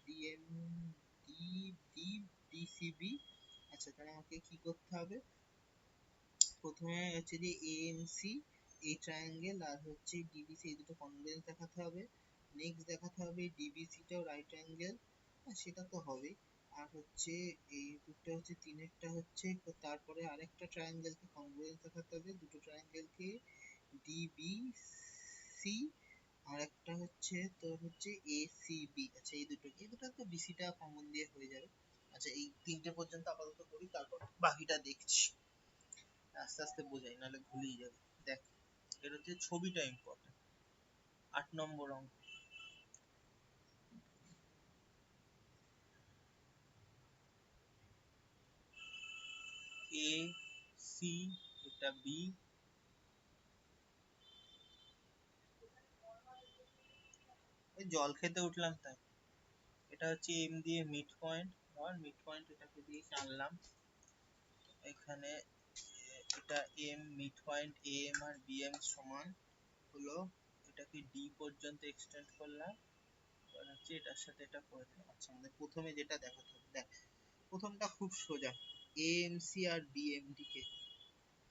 DM D D DCB. আচ্ছা তাহলে আমাকে কি করতে হবে, প্রথমে হচ্ছে যে এএমসি এই ট্রায়াঙ্গেল আর হচ্ছে ডিবিসি এই দুটো কনগ্রুয়েন্স দেখাতে হবে। নেক্সট দেখাতে হবে ডিবিসি টাও রাইট অ্যাঙ্গেল, সেটা তো হবে। আর হচ্ছে এই দুটো হচ্ছে তিনেরটা হচ্ছে, তারপরে আরেকটা ট্রায়াঙ্গেলকে কনগ্রুয়েন্স দেখাতে হবে, দুটো ট্রায়াঙ্গেলকে ডিবিসি, আর একটা হচ্ছে তোর হচ্ছে এসিবি। আচ্ছা এই দুটো তো বিসিটা কমন দিয়ে হয়ে যাবে। আচ্ছা এই তিনটে পর্যন্ত আপাতত করি, তারপর বাকিটা দেখছি, আস্তে আস্তে বোঝাই নাহলে ভুলেই যাবে। দেখ, এর হচ্ছে ছবিটা ইম্পর্টেন্ট। 8 নম্বর অঙ্ক। এ সি, এটা বি, ওই জল খেতে উঠলাম তাই। এটা হচ্ছে এম দিয়ে মিড পয়েন্ট, আর মিড পয়েন্ট এটাকে দিয়ে টানলাম এখানে, এটা এম মিড পয়েন্ট এ এম আর বি এম সমান হলো, এটাকে ডি পর্যন্ত এক্সটেন্ড করলাম, এবার হচ্ছে এটার সাথে এটা করে দিলাম। আচ্ছা আমাদের প্রথমে যেটা দেখাতে হবে, দেখ প্রথমটা খুব সোজা, এএমসি আর বিএমডি কে,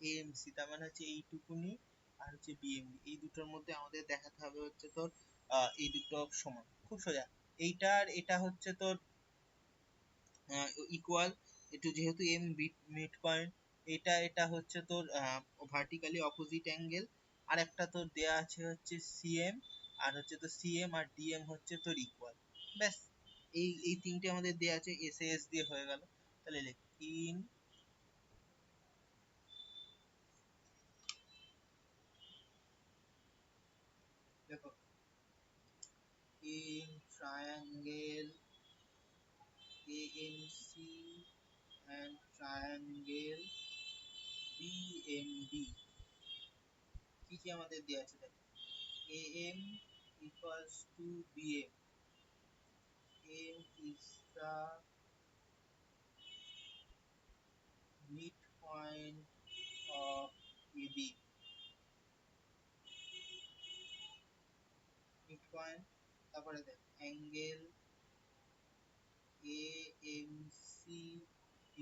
এএমসি তার মানে হচ্ছে এইটুকুনি, আর হচ্ছে বিএমডি এই দুটোর মধ্যে আমাদের দেখাতে হবে হচ্ছে তোর এই দুটো সমান, খুব সোজা। এইটার এটা হচ্ছে তোর ইকুয়াল, একটু যেহেতু এম মিড পয়েন্ট, এটা হচ্ছে তোর ভার্টিক্যালি অপোজিট অ্যাঙ্গেল, আর একটা তোর দেয়া আছে হচ্ছে সিএম, আর হচ্ছে তো সিএম আর ডিএম হচ্ছে তোর ইকুয়াল। ব্যাস, এই তিনটে আমাদের দেয়া আছে, এস এস দিয়ে হয়ে গেল। তাহলে লেখ ইন, দেখো in triangle AMC and triangle BMD কি কি আমাদের দেয়া আছে, দেখো AM equals to BM, M is the midpoint of AB, midpoint, তারপরে দেখ angle AMC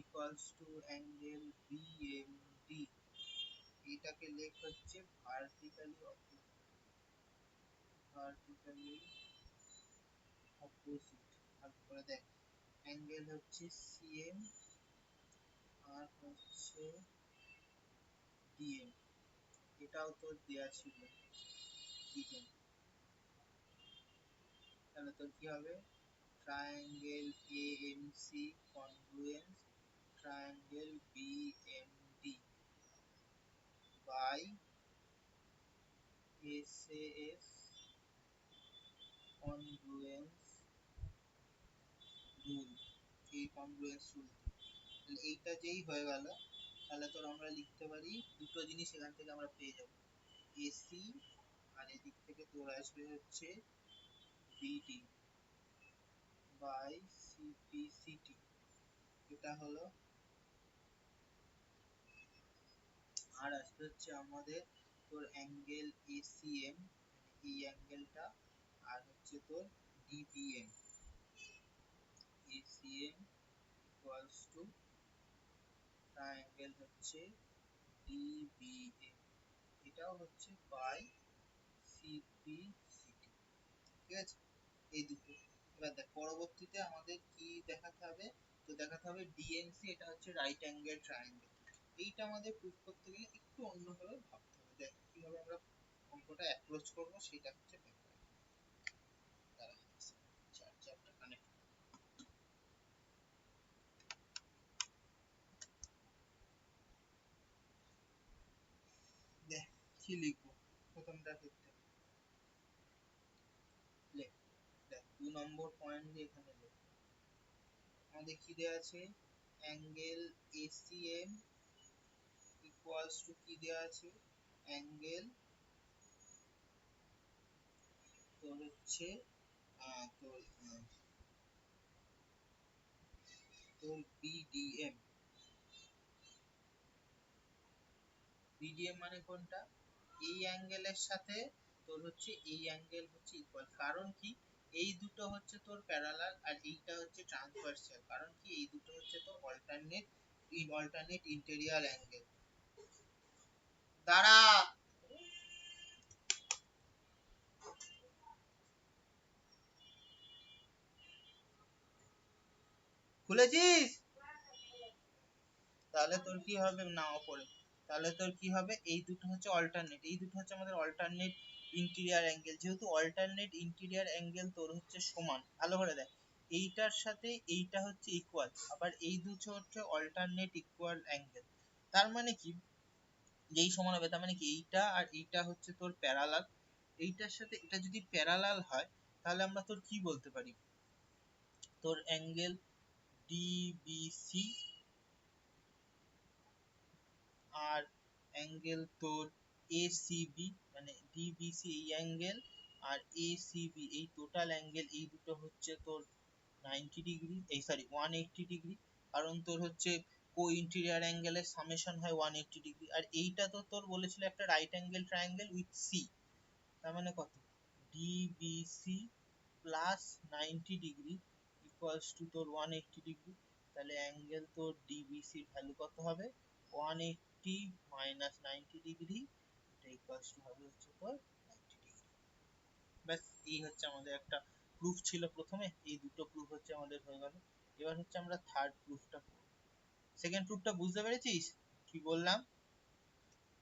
equals to angle BMD, এটাকে লেখ হচ্ছে ভার্টিক্যালি অপোজিট। তারপরে দেখ অ্যাঙ্গেল হচ্ছে সিএম আর হচ্ছে ডিএম, এটাও তোর দেয়া ছিল ডিএম। তাহলে তোর কি হবে, triangle AMC congruence triangle BMD by SAS congruence rule, এই কনগ্রুয়েন্স রুল। তাহলে এইটা যেই হয়ে গেল, তাহলে তোর আমরা লিখতে পারি দুটো জিনিস এখান থেকে আমরা পেয়ে যাব, এসি আর এদিক থেকে তোর আসবে হচ্ছে বিডি বাই সিপিসিটি, এটা হলো। আর আসবে হচ্ছে আমাদের তোর অ্যাঙ্গেল এসিএম, এই অ্যাঙ্গেলটা, আর হচ্ছে তোর dBm, ACM equals to triangle হচ্ছে ডিবিএম, এটাও হচ্ছে বাই সিপিসিটি। ঠিক আছে, এই দুটো। এবার দেখ পরবর্তীতে আমাদের কি দেখাতে হবে, তো দেখাতে হবে ডিএনসি, এটা হচ্ছে রাইট অ্যাঙ্গেল ট্রায়াঙ্গেল। এইটা আমাদের প্রুফ করতে গেলে একটু অন্যভাবে ভাবতে হবে। দেখ কিভাবে আমরা অঙ্কটা অ্যাপ্রোচ করব সেটা হচ্ছে ব্যাপার। দাঁড়া, চার্জারটা কানেক্ট। দেখ কি লিখবো প্রথমটার ক্ষেত্রে, লেখ। দেখ 2 নম্বর পয়েন্ট দিয়ে এখানে লেখ। আমাদের কি দেওয়া আছে, অ্যাঙ্গেল এসিএম ইকুয়ালস টু কি দেওয়া আছে, অ্যাঙ্গেল তোর হচ্ছে তোর তোর বিডিএম। বিডিএম মানে কোনটা, এই অ্যাঙ্গেলের সাথে তোর হচ্ছে এই অ্যাঙ্গেল হচ্ছে ইকুয়াল। কারণ কি, এই দুটো হচ্ছে তোর প্যারালাল আর এইটা হচ্ছে ট্রান্সভার্সাল। কারণ কি, এই দুটো হচ্ছে তোর অল্টারনেট ইন্টেরিয়র অ্যাঙ্গেল। দাঁড়া, খুলেছিস? তাহলে তোর কি হবে না ওপরে, তাহলে তোর কি হবে, এই দুটো হচ্ছে অল্টারনেট, এই দুটো হচ্ছে আমাদের অল্টারনেট ইন্টেরিয়র অ্যাঙ্গেল। যেহেতু অল্টারনেট ইন্টেরিয়র অ্যাঙ্গেল তোর হচ্ছে সমান, ভালো করে দেখ, এইটার সাথে এইটা হচ্ছে ইকুয়াল, আবার এই দুটো হচ্ছে অল্টারনেট ইকুয়াল অ্যাঙ্গেল। তার মানে কি, যেই সমান হবে তার মানে কি এইটা আর এইটা হচ্ছে তোর প্যারালাল। এইটার সাথে এটা যদি প্যারালাল হয় তাহলে আমরা তোর কি বলতে পারি, তোর অ্যাঙ্গেল ডিবিসি আর অ্যাঙ্গেল তোর এসিবি, মানে ডিবিসি এই অ্যাঙ্গেল আর এসিবি এই টোটাল অ্যাঙ্গেল, এই দুটো হচ্ছে তোর 90 ডিগ্রি, এই সরি 180 ডিগ্রি। কারণ তোর হচ্ছে কো ইন্টেরিয়র অ্যাঙ্গেলের সামেশন হয় 180 ডিগ্রি। আর এইটা তো তোর বলেছিল একটা right angle triangle with C, তার মানে কত, DBC plus 90 degree equals to তোর 180 ডিগ্রি। তাহলে অ্যাঙ্গেল তোর ডিবিসি ভ্যালু কত হবে, 180 মাইনাস 90 ডিগ্রি, এটা ইকুয়ালস টু হবে হচ্ছে তোর 90 ডিগ্রি। ব্যাস, এই হচ্ছে আমাদের একটা প্রুফ ছিল প্রথমে, এই দুটো প্রুফ হচ্ছে আমাদের হয়ে গেল। এবার হচ্ছে আমরা থার্ড প্রুফটা করব। সেকেন্ড প্রুফটা বুঝতে পেরেছিস কি বললাম?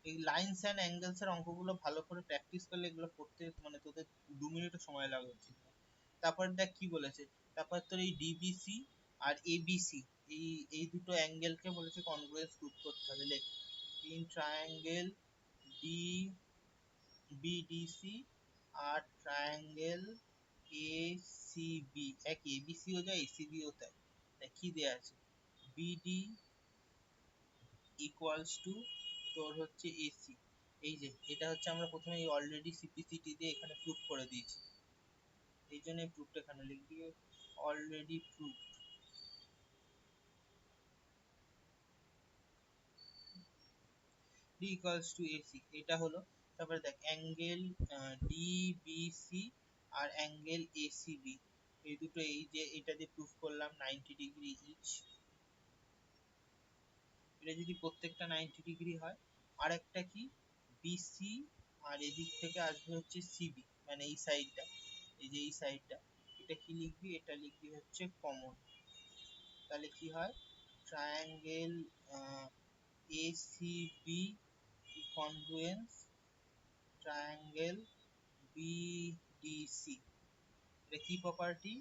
এই লাইনস এন্ড অ্যাঙ্গেলস এর অঙ্কগুলো ভালো করে প্র্যাকটিস করলে এগুলো করতে মানে তোদের 2 মিনিটও সময় লাগবে। তারপর দেখ কি বলেছে, তারপর তোর এই ডিবিসি আর এবিসি এই এই দুটো অ্যাঙ্গেলকে বলেছে কনগ্রুয়েন্স প্রুফ করতে হবে। লেখ, ইন ট্রায়াঙ্গেল ডি বিডিসি আর ট্রায়াঙ্গেল এসিবি, এক এবিসি ও যায় এসিবি ও তাই। দেখ কি দেয়া আছে, বিডি ইকুয়ালস টু তোর হচ্ছে এসি। এই যে এটা হচ্ছে আমরা প্রথমে অলরেডি সিপিসিটি দিয়ে এখানে প্রুফ করে দিয়েছি, এই জন্য এই প্রুফটা এখানে লিখবি, already proof. D equals to AC, এটা হলো। তারপরে দেখ অ্যাঙ্গেল ডিবিসি আর অ্যাঙ্গেল এসিবি এই দুটো, এই যে এটা দিয়ে প্রুফ করলাম 90 ডিগ্রি ইচ। এটা যদি প্রত্যেকটা 90 ডিগ্রি হয়, আর একটা কি বিসি আর এদিক থেকে আসবে হচ্ছে সিবি, মানে এই সাইডটা, এই যে এই সাইডটা, এটা কি লিখবি, এটা লিখবি হচ্ছে কমন। তাহলে কি হয়, triangle ACB congruence triangle BDC. এটা কি প্রপার্টি,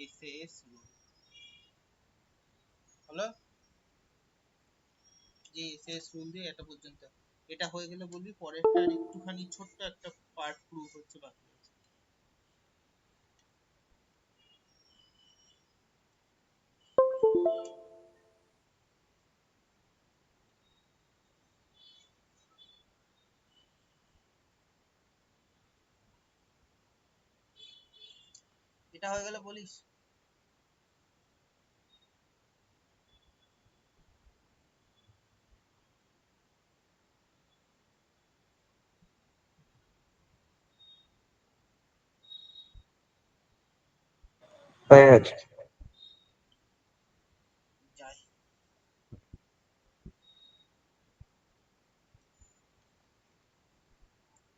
এসএস রুল। হলো, যে এসএস রুল দিয়ে এটা পর্যন্ত, এটা হয়ে গেলে বলবি পরেরটা একটুখানি ছোট্ট একটা পার্ট প্রুফ হচ্ছে বাকি আছে। এটা হয়ে গেলে বলিস। হয়ে গেছে। যাই,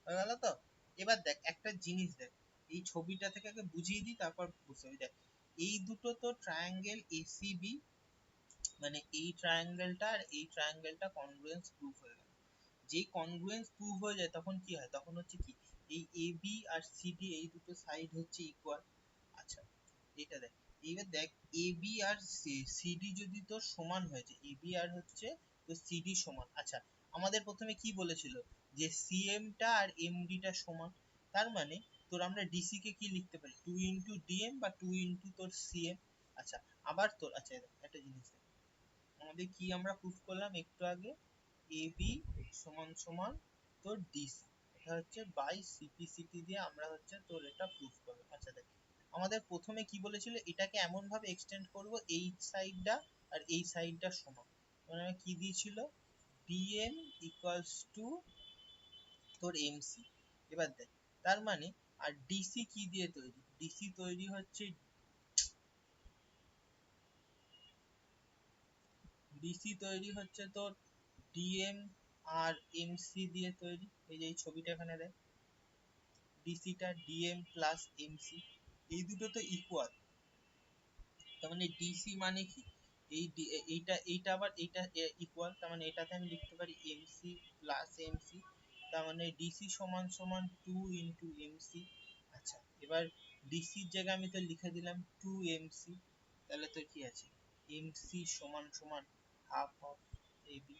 হয়ে গেল তো। এবার দেখ একটা জিনিস, দেখ এই ছবিটা থেকে আগে বুঝিয়ে দিই তারপর বুঝতে হবে। দেখ এই দুটো তো ট্রায়াঙ্গেল এসিবি, মানে এই ট্রায়াঙ্গেলটা আর এই ট্রায়াঙ্গেলটা কনগ্রুয়েন্স প্রুফ হয়ে গেল। যেই কনগ্রুয়েন্স প্রুফ হয়ে যায় তখন কি হয়, তখন হচ্ছে কি এই এবি আর সিডি এই দুটো সাইড হচ্ছে ইকুয়াল। আচ্ছা এটা দেখ, এইবার দেখ এবি আর সিডি যদি তোর সমান হয়েছে, এবি আর হচ্ছে তো সিডি সমান। আচ্ছা আমাদের প্রথমে কি বলেছিল যে সিএম টা আর এমডি টা সমান, তার মানে তোর আমরা ডিসি কে কি লিখতে পারি, 2 ইনটু ডিএম বা 2 ইনটু তোর সিএম। আচ্ছা আবার তোর আচ্ছা একটা জিনিস দেখ, আমাদের কি আমরা প্রুফ করলাম একটু আগে, এবি সমান সমান তোর ডিসি, এটা হচ্ছে বাই সিপিসিটি দিয়ে আমরা হচ্ছে তোর এটা প্রুফ করলাম। আচ্ছা দেখ আমাদের প্রথমে কি বলেছিল, এটাকে এমন ভাবে এক্সটেন্ড করব এই সাইডটা আর এই সাইডটা সমান, মানে কি দিয়েছিল ডিএম ইকুয়ালস টু তোর এমসি। এবার দেখ তার মানে আর ডিসি কি দিয়ে তৈরি, ডিসি তৈরি হচ্ছে, ডিসি তৈরি হচ্ছে তোর ডিএম আর এমসি দিয়ে তৈরি। এই যে এই ছবিটা এখানে দেখ, ডিসিটা ডিএম প্লাস এমসি, এই দুটো তো ইকুয়াল, তার মানে ডিসি মানে কি এই এইটা এইটা আবার এইটা ইকুয়াল, তার মানে এটাতে আমি লিখতে পারি এমসি প্লাস এমসি, তার মানে ডিসি সমান সমান 2 ইনটু এমসি। আচ্ছা এবার ডিসির জায়গায় আমি তো লিখে দিলাম 2 এমসি, তাহলে তো কি আছে এমসি সমান সমান হাফ অফ এবি,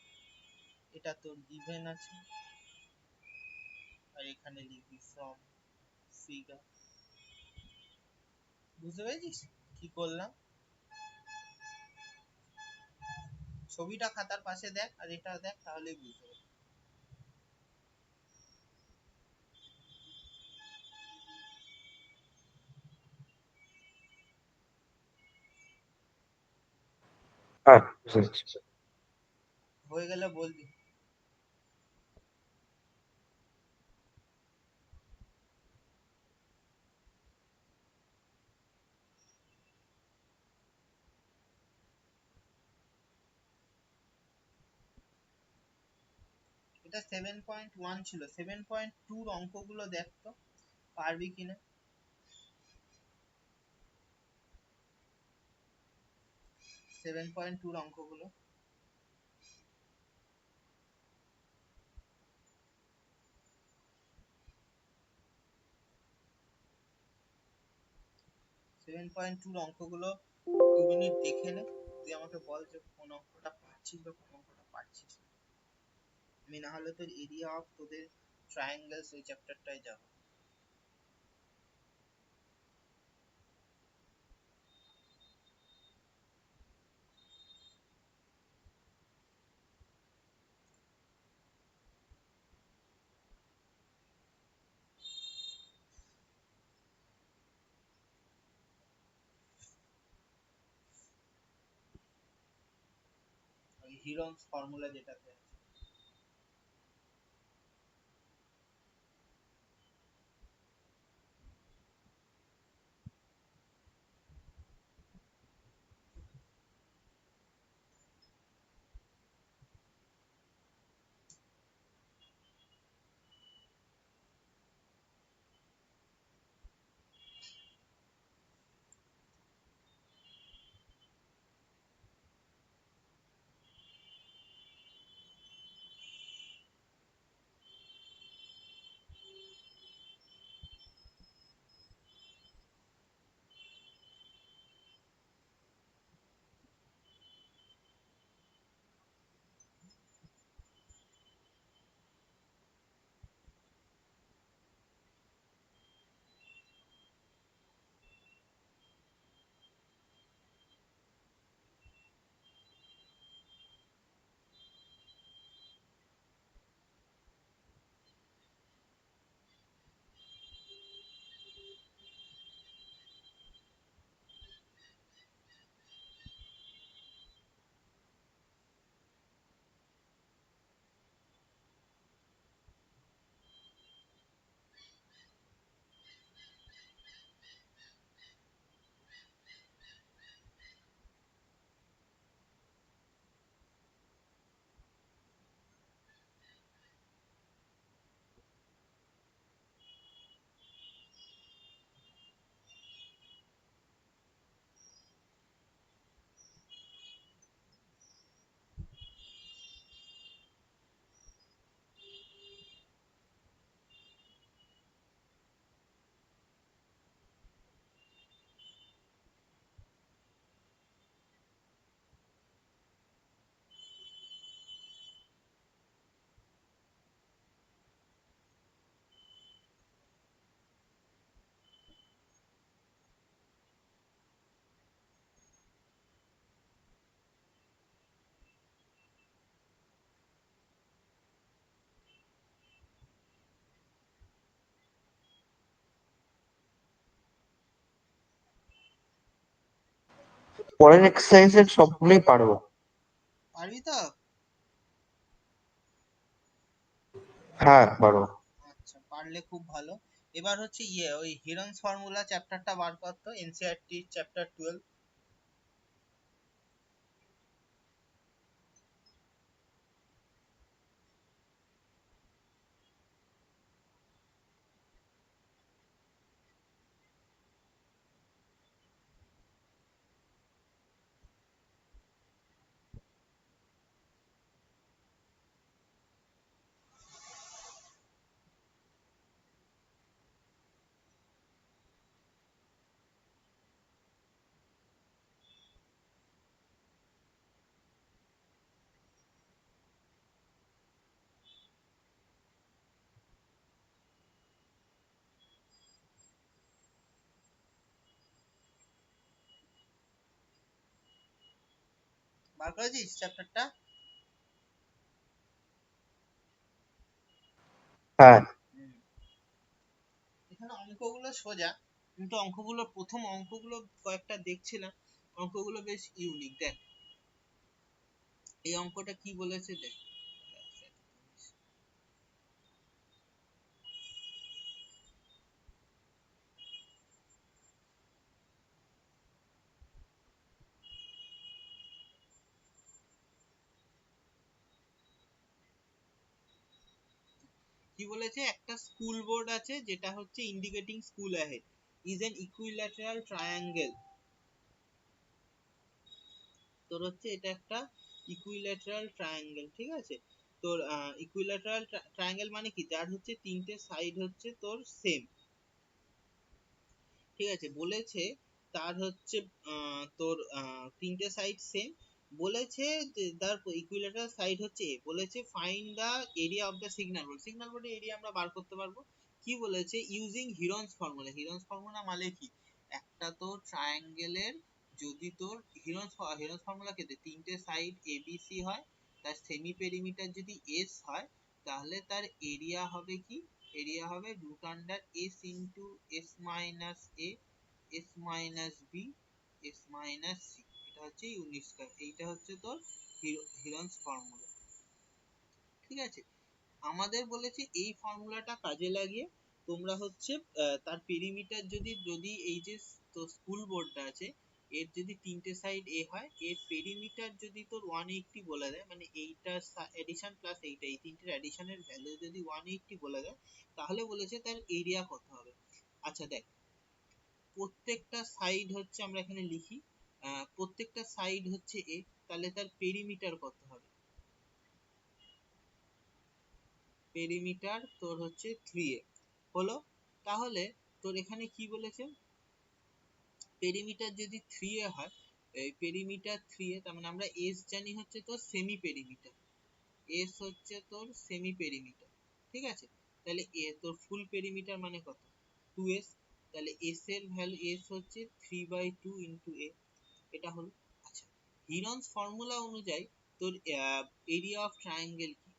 এটা তোর গিভেন আছে। আর এখানে লিখবি ফ্রম ফিগার। বুঝতে পেরেছিস কি করলাম, ছবিটা খাতার পাশে দেখ আর এটা দেখ তাহলেই বুঝতে পারবি। হ্যাঁ, বুঝতে পেরেছি। হয়ে গেলে বলবি। এটা 7.1 ছিল, 7.2 অঙ্কগুলো দেখ তো পারবি কিনা। 7.2 অঙ্কগুলো 7.2 অঙ্কগুলো 2 মিনিট দেখে নে, তুই আমাকে বল যে কোন অঙ্কটা পারছিস বা কোন অঙ্কটা পারছিস না। আমি না হলে তোর এরিয়া অফ তোদের ট্রায়াঙ্গেলস ওই চ্যাপ্টারটায় যাব। ওই হিরন্স ফর্মুলা যেটাতে আছে। পরের এক্সারসাইজের সবগুলোই পারবো। পারবি তো? হ্যাঁ পারবো। আচ্ছা, পারলে খুব ভালো। এবার হচ্ছে ওই হিরন্স ফর্মুলা চ্যাপ্টারটা বার কর তো, এনসিইআরটি চ্যাপ্টার 12। বার করেছিস চ্যাপ্টারটা? হ্যাঁ। এখানে অঙ্কগুলো সোজা, কিন্তু অঙ্কগুলো প্রথম অঙ্কগুলো কয়েকটা দেখছিলাম, অঙ্কগুলো বেশ ইউনিক। দেখ এই অঙ্কটা কি বলেছে, দেখ। কি বলেছে, একটা স্কুল বোর্ড আছে যেটা হচ্ছে indicating school ahead is an equilateral triangle. তোর হচ্ছে এটা একটা ইকুইল্যাটারাল ট্রায়াঙ্গেল, ঠিক আছে? তোর ইকুইল্যাটারাল ট্রায়াঙ্গেল মানে কি, যার হচ্ছে তিনটে সাইড হচ্ছে তোর সেম, ঠিক আছে? বলেছে তার হচ্ছে তোর তিনটে সাইড সেম। বলেছে যে তার ইকুইল্যাটারাল সাইড হচ্ছে এ। বলেছে find the area of the signal board. Signal বোর্ডের এরিয়া আমরা বার করতে পারবো। কি বলেছে, using Heron's formula. Heron's formula মানে কি, একটা তোর ট্রায়াঙ্গেলের যদি তোর হিরন্স ফর্মুলা কেটে তিনটে সাইড এ বি সি হয়, তার সেমি পেরিমিটার যদি এস হয়, তাহলে তার এরিয়া হবে কি, এরিয়া হবে root under S into S minus A, S minus B, S minus C. এটা হচ্ছে ইউনিট স্কয়ার। এইটা হচ্ছে তোর হিরন্স ফর্মুলা, ঠিক আছে? আমাদের বলেছে এই ফর্মুলাটা কাজে লাগিয়ে তোমরা হচ্ছে তার পেরিমিটার যদি যদি এই যে তোর স্কুল বোর্ডটা আছে, এর যদি তিনটে সাইড এ হয়, এর পেরিমিটার যদি তোর 180 বলে দেয়, মানে এইটা এডিশন প্লাস এইটা, এই তিনটের এডিশনের ভ্যালু যদি 180 বলে দেয়, তাহলে বলেছে তার এরিয়া কত হবে। আচ্ছা দেখ, প্রত্যেকটা সাইড হচ্ছে আমরা এখানে লিখি, প্রত্যেকটা সাইড হচ্ছে এ, তাহলে তার পেরিমিটার কত হবে? পেরিমিটার তোর হচ্ছে 3a হলো। তাহলে তোর এখানে কি বলেছে, পেরিমিটার যদি 3a হয়, এই পেরিমিটার 3a, তার মানে আমরা এস জানি হচ্ছে তোর সেমি পেরিমিটার, এস হচ্ছে তোর সেমি পেরিমিটার, ঠিক আছে? তাহলে এ তোর ফুল পেরিমিটার মানে কত, 2s। তাহলে এস এর ভ্যালু, এস হচ্ছে 3/2 ইন্টু এ, এটা হলো। আচ্ছা, হিরন্স ফর্মুলা অনুযায়ী তোর এরিয়া অফ ট্রায়াঙ্গেল কি,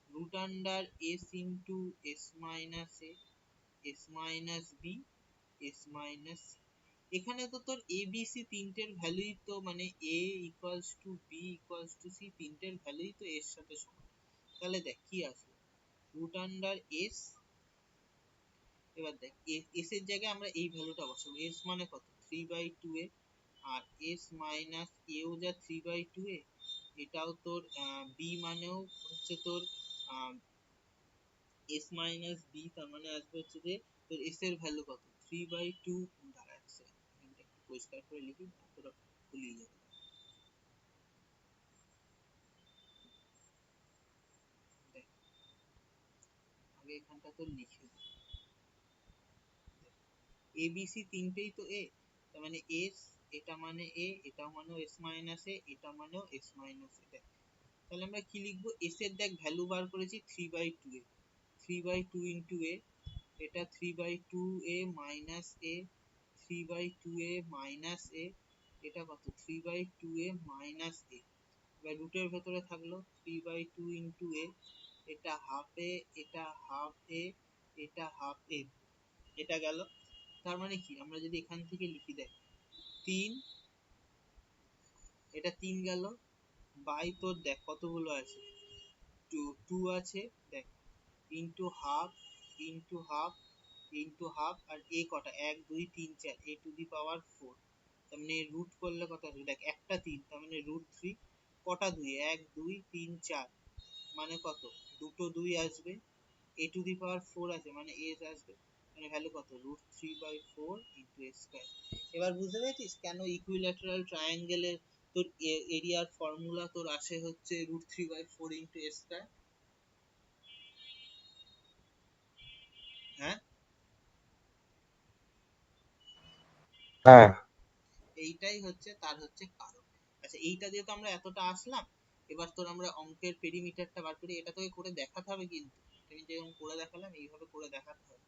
root under S into S minus A, S minus B, S minus C. এখানে তো তোর এ বি সি তিনটের ভ্যালুই তো, মানে A equals to B equals to C, তিনটের ভ্যালুই তো এর সাথে সমান। তাহলে দেখ কি আসবে, রুট আন্ডার এস। এবার দেখ এস এর জায়গায় আমরা এই ভ্যালুটা বসাবো, এস মানে কত, 3/2a, আর এস মাইনাস এও যা 3/2a, এটাও তোর বি মানেও হচ্ছে তোর এস মাইনাস বি, তার মানে আসবে হচ্ছে যে তোর এস এর ভ্যালু কত, 3/2। দাঁড়াচ্ছে, এখানটা একটু পরিষ্কার করে লিখি, তোরা ভুলিয়ে যাবে। দেখ আগে এখানটা তো লিখে দিই, এ বি সি তিনটেই তো এ, তার মানে এস, এটা মানে এ, এটা মানেও এস মাইনাস এ, এটা মানেও এস মাইনাস এ। তাহলে আমরা কি লিখবো, এস এর দেখ ভ্যালু বার করেছি 3/2a, 3/2 ইন্টু এ, এটা 3/2a মাইনাস এ, 3/2a মাইনাস এ, এটা কত, 3/2a মাইনাস এ। এবার রুটের ভেতরে থাকলো 3/2 ইন্টু এ, এটা হাফ এ, এটা হাফ এ, এটা হাফ এ, এটা গেল। তার মানে কি, আমরা যদি এখান থেকে লিখি, দেখ 3 এটা 3 গেল, বাই তোর দেখ কতগুলো আছে, টু টু আছে দেখ, into half, into half, into half, আর এ কটা, 1 2 3 4, এ টু দি পাওয়ার 4। তার মানে রুট করলে কত আসবে দেখ, একটা 3, তার মানে √3। কটা দুই, 1 2 3 4, মানে কত, দুটো দুই আসবে, এ টু দি পাওয়ার 4 আছে মানে এস আসবে, মানে ভ্যালু কত, √3/4 ইন্টু এ স্কয়ার। এবার বুঝতে পেরেছিস কেন ইকুইল্যাটারাল ট্রায়াঙ্গেলের তোর এরিয়ার ফর্মুলা তোর আসে হচ্ছে √3/4 ইন্টু এ স্কয়ার? হ্যাঁ, হ্যাঁ, এইটাই হচ্ছে তার হচ্ছে কারণ। আচ্ছা, এইটা দিয়ে তো আমরা এতটা আসলাম, এবার তোর আমরা অঙ্কের পেরিমিটারটা বার করি। এটা তোকে করে দেখাতে হবে, কিন্তু আমি যেরকম করে দেখালাম এইভাবে করে দেখাতে হবে।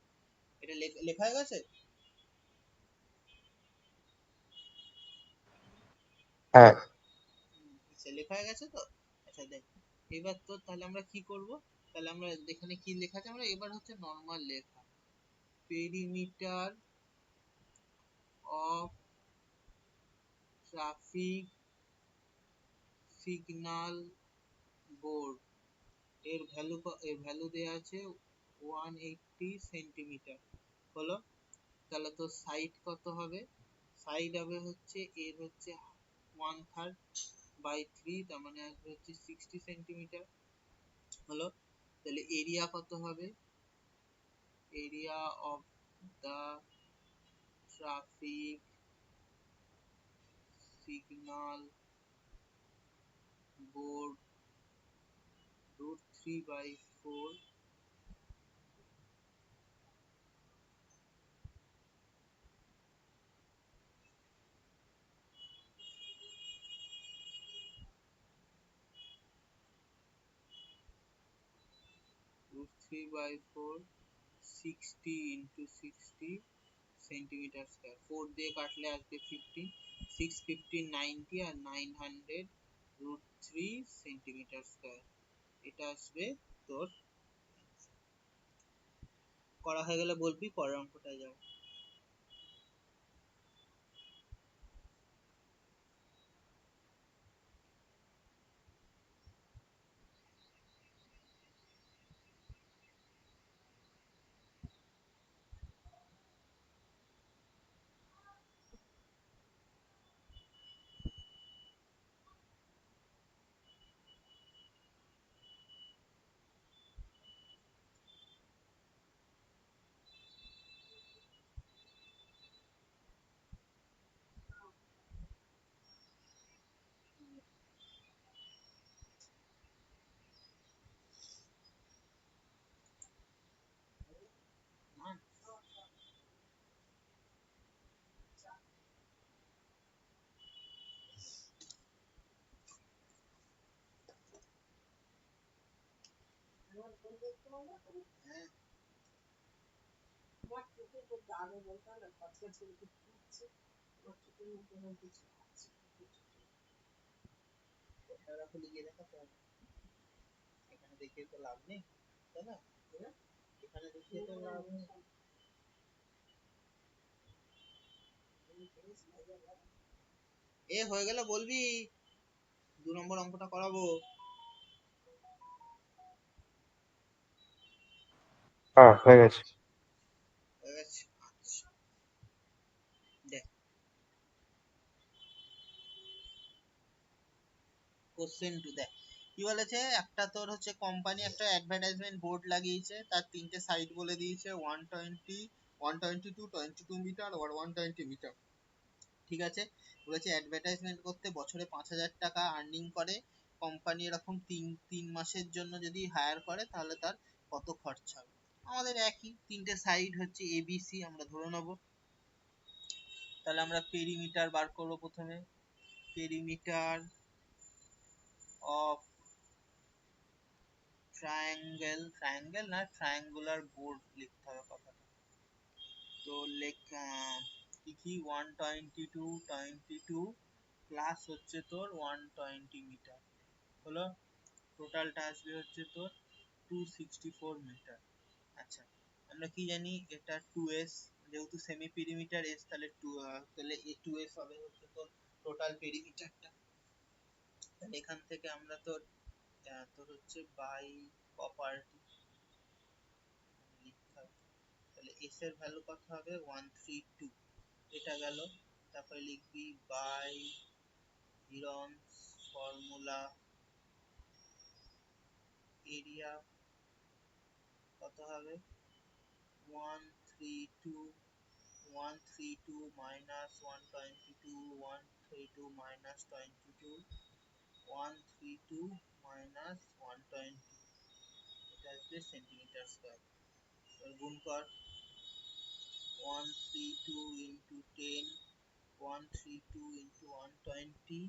এটা লেখা হয়ে গেছে? হ্যাঁ, আচ্ছা, লেখা হয়ে গেছে তো? আচ্ছা দেখ, এবার তো তাহলে আমরা কি করব, তাহলে আমরা এখানে কি লেখা আছে, আমরা এবার হচ্ছে নরমাল লেখা, perimeter of traffic signal board এর ভ্যালু দেয়া আছে 180 সেন্টিমিটার। হলো, তাহলে তো সাইড কত হবে, সাইড হবে হচ্ছে এর হচ্ছে 1/3/3, তার মানে আসবে হচ্ছে 60 সেন্টিমিটার। হলো, তাহলে এরিয়া কত হবে, area of the traffic signal board √3/4, √3/4, 60 into 60 centimetre square, 4 দিয়ে কাটলে আসবে 15, 6 15 90, আর 900 √3 সেন্টিমিটার স্কয়ার। এটা আসবে তোর। করা হয়ে গেলে বলবি, পরের অঙ্কটায় যাও। হ্যাঁ, ওটা লিখে দেখাতে হবে, এখানে দেখিয়ে তো লাভ নেই, তাই না? এখানে দেখিয়ে তো লাভ নেই। এ হয়ে গেলে বলবি, 2 নম্বর অঙ্কটা করাবো। হ্যাঁ, হয়ে গেছে। হয়ে গেছে? আচ্ছা, দেখ কোশ্চেন টু দেখ, কি বলেছে, একটা তোর হচ্ছে কোম্পানি একটা অ্যাডভার্টাইজমেন্ট বোর্ড লাগিয়েছে, তার 3টে সাইড বলে দিয়েছে, 120, 122, 22 মিটার আর 120 মিটার। ঠিক আছে, বলেছে অ্যাডভার্টাইজমেন্ট করতে বছরে 5,000 টাকা আর্নিং করে কোম্পানি, এরকম 3 মাসের জন্য যদি হায়ার করে তাহলে তার কত খরচা হবে। আমাদের একই 3টে সাইড হচ্ছে এবিসি আমরা ধরে নেবো। তাহলে আমরা পেরিমিটার বার করবো প্রথমে, পেরিমিটার অফ ট্রায়াঙ্গেল না ট্রায়াঙ্গুলার বোর্ড লিখতে হবে কথাটা। তো লেখা কি কি, 122 প্লাস হচ্ছে তোর 120 মিটার। হলো, টোটালটা আসবে হচ্ছে তোর 264 মিটার। আচ্ছা, আমরা কি জানি, এটা 2s, যেহেতু সেমি পেরিমিটার s, তাহলে তাহলে 2s হবে হচ্ছে তোর টোটাল পেরিমিটারটা। এখান থেকে আমরা তোর তোর হচ্ছে বাই প্রপার্টি লিখতে হবে। তাহলে এস এর ভ্যালু কত হবে 132, এটা গেল। তারপরে লিখবি বাই হিরন্স ফর্মুলা এরিয়া কত হবে 132, 132 minus 122, 132 minus 22, 132 minus 120, এটা আসবে সেন্টিমিটার স্কয়ার। এবার গুণ কর 132 into 10, 132 into 120,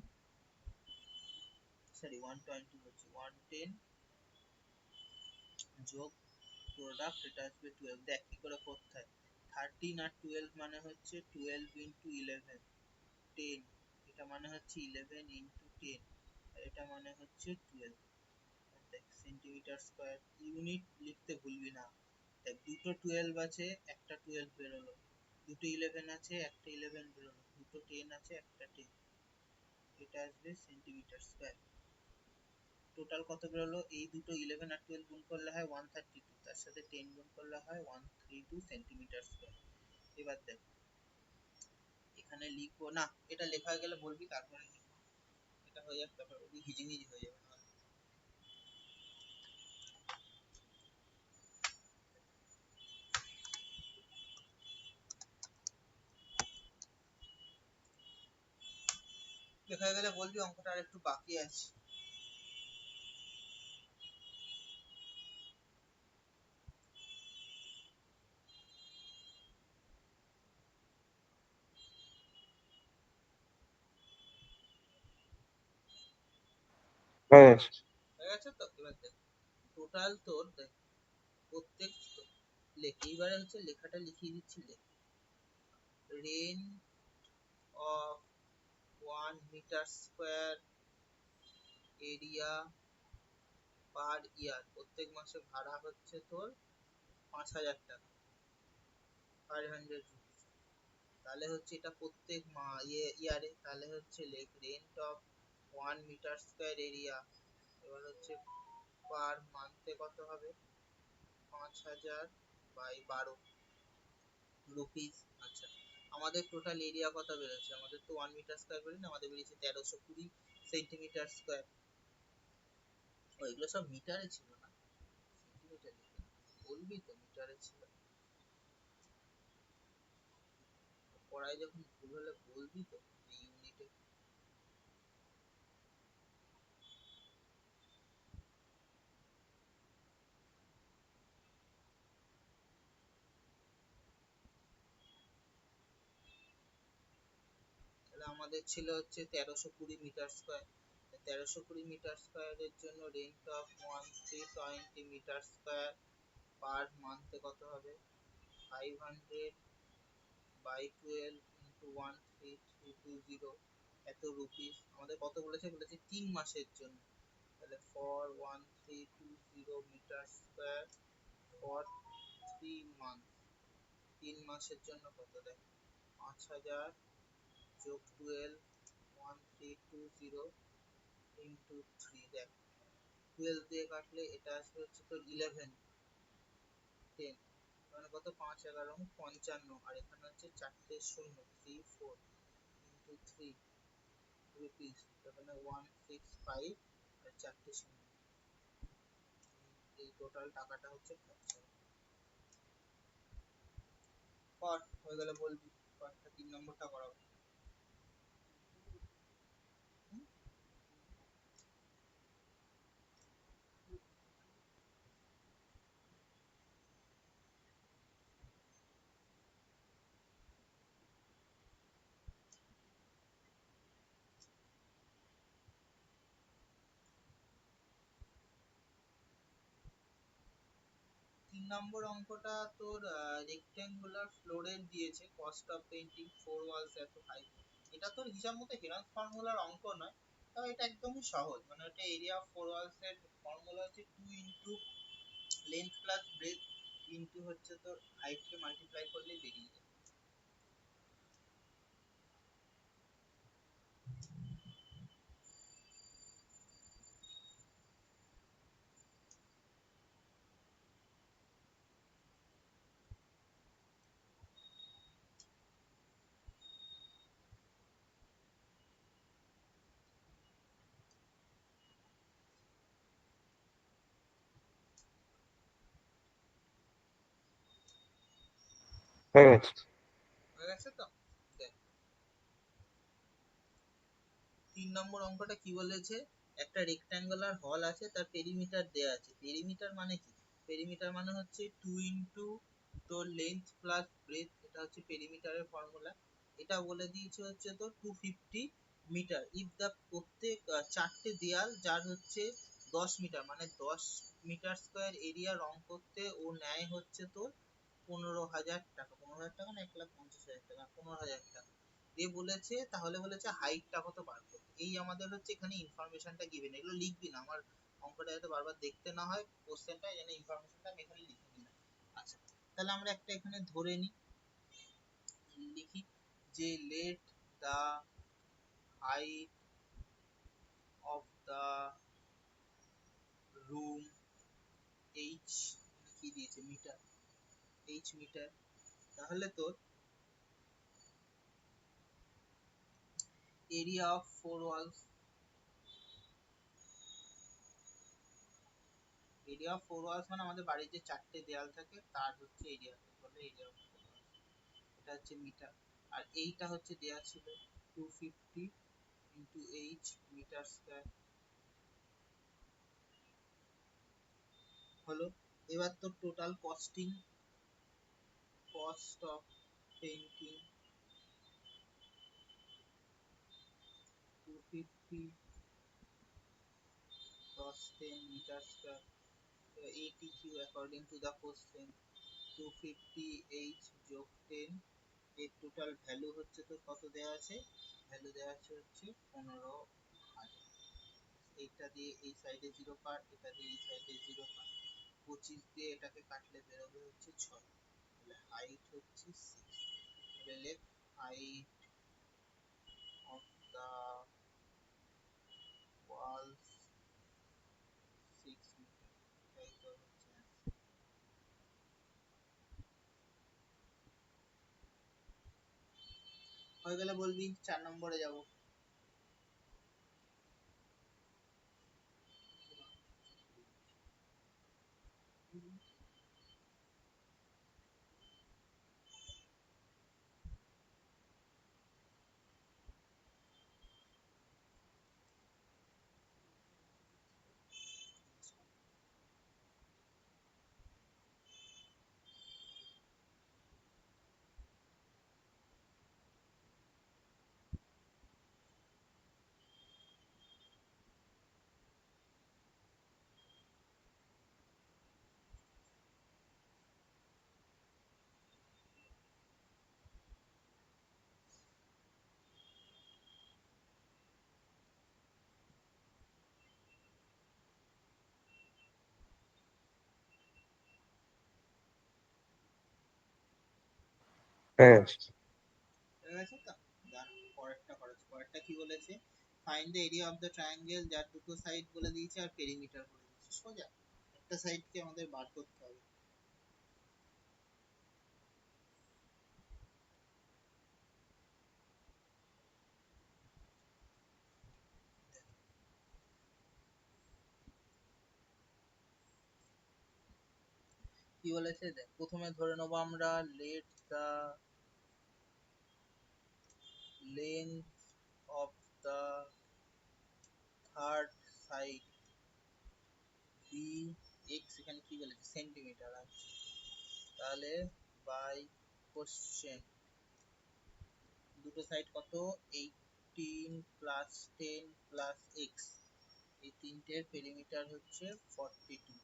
সরি 120 হচ্ছে 110 যোগ প্রোডাক্ট, এটা আসবে 12। দেখ কি করে করতে হয়, 13 আর 12 মানে হচ্ছে 12 into 11, 10, এটা মানে হচ্ছে 11 into 10, আর এটা মানে হচ্ছে 12। দেখ সেন্টিমিটার স্কয়ার, ইউনিট লিখতে ভুলবি না। দেখ দুটো 12 আছে, একটা 12 বেরোলো, দুটো 11 আছে, একটা 11 বেরোলো, দুটো 10 আছে, একটা 10, এটা আসবে সেন্টিমিটার স্কয়ার। টোটাল কত বেরোলো, এই দুটো 11 আর 12 গুণ করলে হয় 132, তার সাথে 10 গুণ করলে হয় 132 সেন্টিমিটার স্কয়ার। এবার দেখ এখানে লিখবো না, এটা লেখা হয়ে গেলে বলবি, তারপরে লিখবো, এটা হয়ে যাক, তারপর বলবি, হিজিমিজি হয়ে যাবে না। লেখা হয়ে গেলে বলবি, অঙ্কটা আর একটু বাকি আছে। হয়ে গেছে। হয়ে গেছে তো? এবার দেখ টোটাল তোর দেখ প্রত্যেক লেখ, এইবারে হচ্ছে লেখাটা লিখিয়ে দিচ্ছি, লেখ rent of 1 metre square area per year, প্রত্যেক মাসে ভাড়া হচ্ছে তোর 5,000 টাকা, 500 রুপিস। তাহলে হচ্ছে এটা প্রত্যেক ইয়ারে, তাহলে হচ্ছে লেখ rent of 1 metre square area, এবার হচ্ছে পার মান্থে কত হবে 5,000 বাই 12 রুপিস। আচ্ছা, আমাদের টোটাল এরিয়া কত বেরোচ্ছে, আমাদের তো 1 মিটার স্কোয়ার বেরোয় না, আমাদের বেরিয়েছে 1320 সেন্টিমিটার স্কোয়ার। এগুলো সব মিটারে ছিল না, সেন্টিমিটার লিখে বলবি তো মিটারে ছিল, পড়ায় যখন ভুল হলে বলবি তো ইউনিটে। তাহলে আমাদের ছিল হচ্ছে 1320 মিটার স্কোয়ার, 1320 মিটার স্কোয়ারের জন্য rent of 1320 metre square per মান্থে কত হবে 500 বাই 12 ইন্টু 13320, এত রুপিস। আমাদের কত বলেছে, বলেছে 3 মাসের জন্য, তাহলে for 1320 metre square for 3 month, 3 মাসের জন্য কত দেয় 5,000 যোগ 12, 1320 ইন্টু 3, দেখ 12 দিয়ে কাটলে এটা আসবে হচ্ছে তোর 11, 10, মানে কত 5 11 55, আর এখানে হচ্ছে 4টে শূন্য 34 ইন্টু 3 রুপিস, এখানে 165 আর 4টে শূন্য, এই টোটাল টাকাটা হচ্ছে খরচা। কর হয়ে গেলে বলবি, কয়েকটা 3 নম্বরটা করাবো। 3 নম্বর অঙ্কটা তোর রেক্টেঙ্গুলার ফ্লোরের দিয়েছে, কস্ট অফ পেইন্টিং 4 ওয়ালস এত হাই, এটা তোর হিসাব মতো হেরান ফর্মুলার অঙ্ক নয়, তবে এটা একদমই সহজ, মানে এটা এরিয়া অফ 4 ওয়ালস এর ফর্মুলা হচ্ছে 2 into length plus breadth into হচ্ছে তোর হাইট কে মাল্টিপ্লাই করলে বেরিয়ে যায়। হয়ে গেছে। হয়ে গেছে তো? দেখ, 3 নম্বর অঙ্কটা কি বলেছে, একটা রেক্ট্যাঙ্গুলার হল আছে, তার পেরিমিটার দেয়া আছে। পেরিমিটার মানে কি? পেরিমিটার মানে হচ্ছে 2 ইন্টু তোর লেন্থ প্লাস ব্রেথ, এটা হচ্ছে পেরিমিটারের ফর্মুলা। এটা বলে দিয়েছে হচ্ছে তোর 250 মিটার ইফ দা প্রত্যেক চারটে দেয়াল যার হচ্ছে 10 মিটার, মানে 10 মিটার স্কোয়ার এরিয়া রং করতে ও নেয় হচ্ছে তোর 15,000 টাকা। 15,000 টাকা না 1,50,000 টাকা, 15,000 টাকা দিয়ে বলেছে। তাহলে বলেছে হাইটটা কত বার করতে। এই আমাদের হচ্ছে এখানে ইনফরমেশনটা গিভেন, এগুলো লিখবি না, আমার অঙ্কটা যাতে বারবার দেখতে না হয় কোশ্চেনটা, এখানে ইনফরমেশনটা আমি এখানে লিখে নিলাম। আচ্ছা, তাহলে আমরা একটা এখানে ধরে নিই, লিখি যে let the height of the room H, কি দিয়েছে মিটার, এইচ মিটার। তাহলে তোর area of four walls, area of four walls মানে আমাদের বাড়ির যে চারটে দেয়াল থাকে তার হচ্ছে এরিয়া, বলে এরিয়া অফ ফোর ওয়ালস, এটা হচ্ছে মিটার। আর এইটা হচ্ছে দেয়া ছিল 250 ইন্টু এইচ মিটার স্কয়ার হলো। এবার তো total costing, cost of painting 250 cross 10 meter square, 80 কিউ according to the question, 250 h যোগ 10, এর টোটাল ভ্যালু হচ্ছে তো কত দেয়া আছে, ভ্যালু দেয়া আছে হচ্ছে 15,000। এইটা দিয়ে এই সাইডে 0 কাট, এটা দিয়ে এই সাইডে 0 কাট, 25 দিয়ে এটাকে কাটলে বেরোবে হচ্ছে 6। তাহলে হাইট হচ্ছে 6। তাহলে লেখ height of the walls 6 metre. এটাই তো হচ্ছে answer। হয়ে গেলে বলবি 4 নম্বরে যাব। হয়ে গেছে। ঠিক আছে তো? দাঁড়া, পরেরটা করেছে। পরেরটা কি বলেছে, find the area of the triangle, যার দুটো সাইড বলে দিয়েছে আর পেরিমিটার বলে দিয়েছে। সোজা একটা সাইডকে আমাদের বার করতে হবে। কি বলেছে দেখ, প্রথমে ধরে নেবো আমরা let the length of the third side be x, এখানে কি বলেছে সেন্টিমিটার আছে, তাহলে বাই কোশ্চেন দুটো সাইড কত, 18 প্লাস 10 প্লাস এক্স, এই তিনটের পেরিমিটার হচ্ছে 42।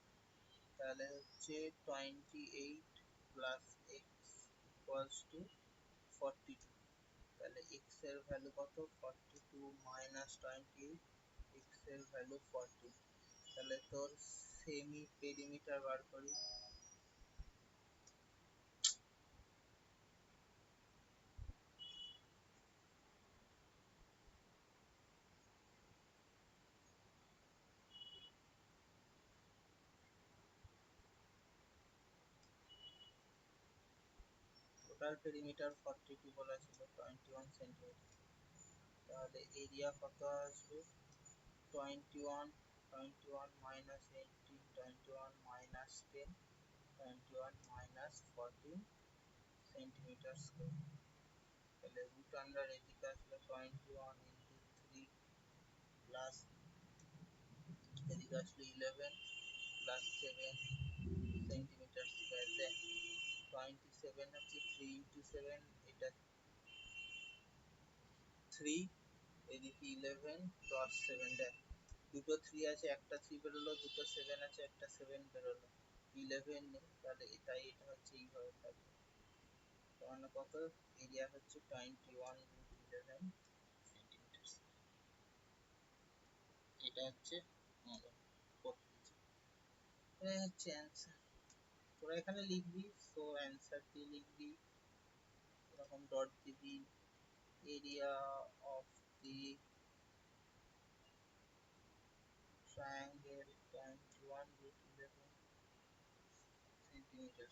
তাহলে হচ্ছে 28 প্লাস এক্স ইকুয়ালস টু 42। তাহলে এক্স এর ভ্যালু কত, 42 মাইনাস 28, এক্স এর ভ্যালু 40। তাহলে তোর সেমি পেরিমিটার বার করি। টোটাল পেরিমিটার 42 বলা ছিল, 21 সেন্টিমিটার। তাহলে এরিয়া কত আসবে, 21, 21 minus 18, 21 minus 10, 21 minus 14, centimetre square. তাহলে রুট আন্ডার এদিকে আসলে 21 ইন্টু 3 প্লাস এদিকে আসলে 11 প্লাস 7 সেন্টিমিটার স্কোয়ার। দেন 27 হচ্ছে 3 ইন্টু 7, এটা 3, এদিকে 11 ডট 7। দেখ দুটো 3 আছে, একটা 3 বেরোলো, দুটো 7 আছে, একটা 7 বেরোলো, 11 নেই, তাহলে তাই এটা হচ্ছে এইভাবে থাকবে। মানে কত, এরিয়া হচ্ছে 21 রুট 11 সেন্টিমিটার। এটা হচ্ছে আমাদের এটা হচ্ছে অ্যান্সার। তোরা এখানে লিখবি, সো অ্যান্সার দিয়ে লিখবি, এরকম ডট দিবি, area of the triangle 21 root 11 centimetre.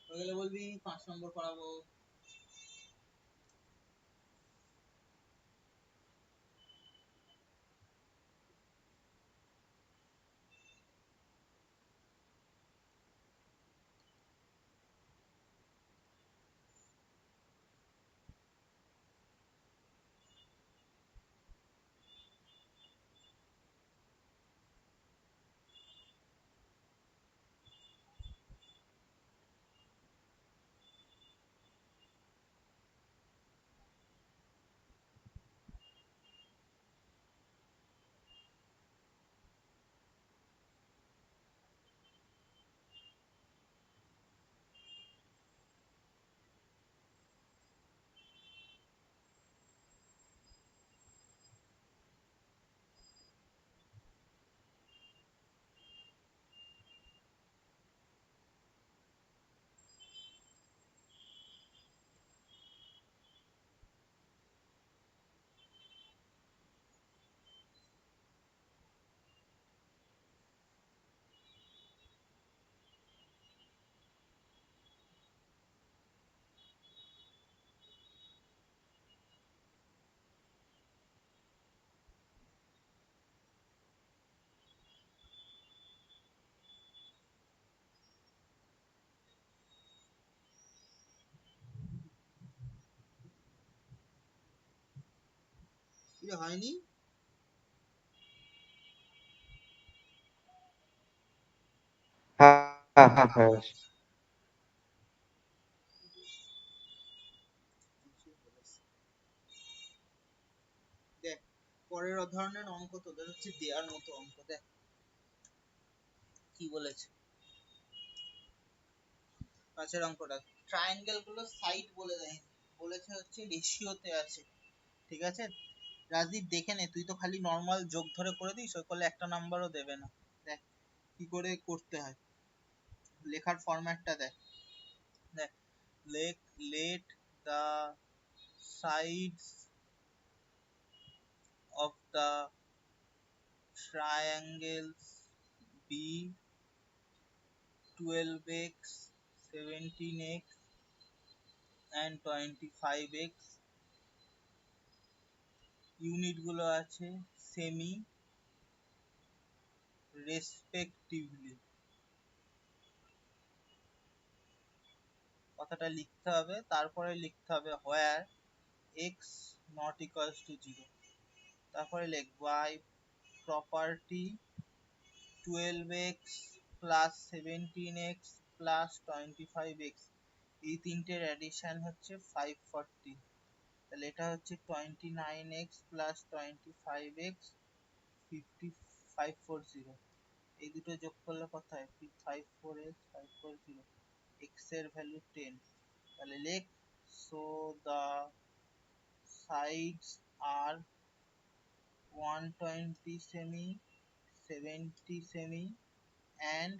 হয়ে গেলে বলবি 5 নম্বর করাবো। এটা হয়নি? হ্যাঁ হ্যাঁ হ্যাঁ হয়ে গেছে। দেখ পরের ধরনের অঙ্ক তোদের হচ্ছে দেওয়ার মতো অঙ্ক। দেখ কি বলেছে পাশের অঙ্কটা, ট্রায়াঙ্গেল গুলো সাইড বলে দেয়, বলেছে হচ্ছে রেশিওতে আছে, ঠিক আছে। রাজদীপ দেখে নে, তুই তো খালি নর্মাল যোগ ধরে করে দিস, ওই করলে একটা নাম্বারও দেবে না। দেখ কি করে করতে হয়, লেখার ফরম্যাটটা দেখ। দেখ let the sides of the triangles be 12x, 17x and 25x, unit গুলো আছে সেমি রেসপেক্টিভলি। কথাটা লিখতে হবে, তারপরে লিখতে হবে where x not equals to 0, তারপরে লিখ by property 12x plus 17x plus 25x, এই তিনটের অ্যাডিশন হচ্ছে 540। তাহলে এটা হচ্ছে 29x plus 25x 540। এই দুটো যোগ করলে কত হয়, 54x 540, x এর ভ্যালু 10। তাহলে লেখ so the sides are 120 cm, 70 cm and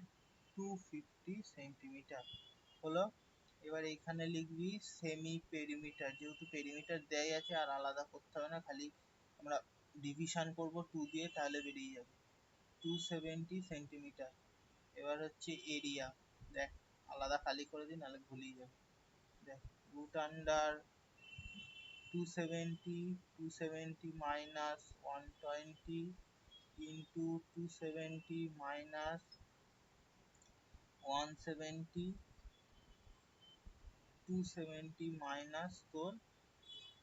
250 centimetre হলো। এবার এখানে লিখবি সেমি পেরিমিটার, যেহেতু পেরিমিটার দেয়াই আছে আর আলাদা করতে হবে না, খালি আমরা ডিভিশন করব 2 দিয়ে, তাহলে বেরিয়ে যাবে 270 সেন্টিমিটার। এবার হচ্ছে এরিয়া, দেখ আলাদা খালি করে দিই নাহলে ভুলিয়ে যাবে। দেখ root under 270, 270 minus 120 into 270 minus 170 270 minus তোর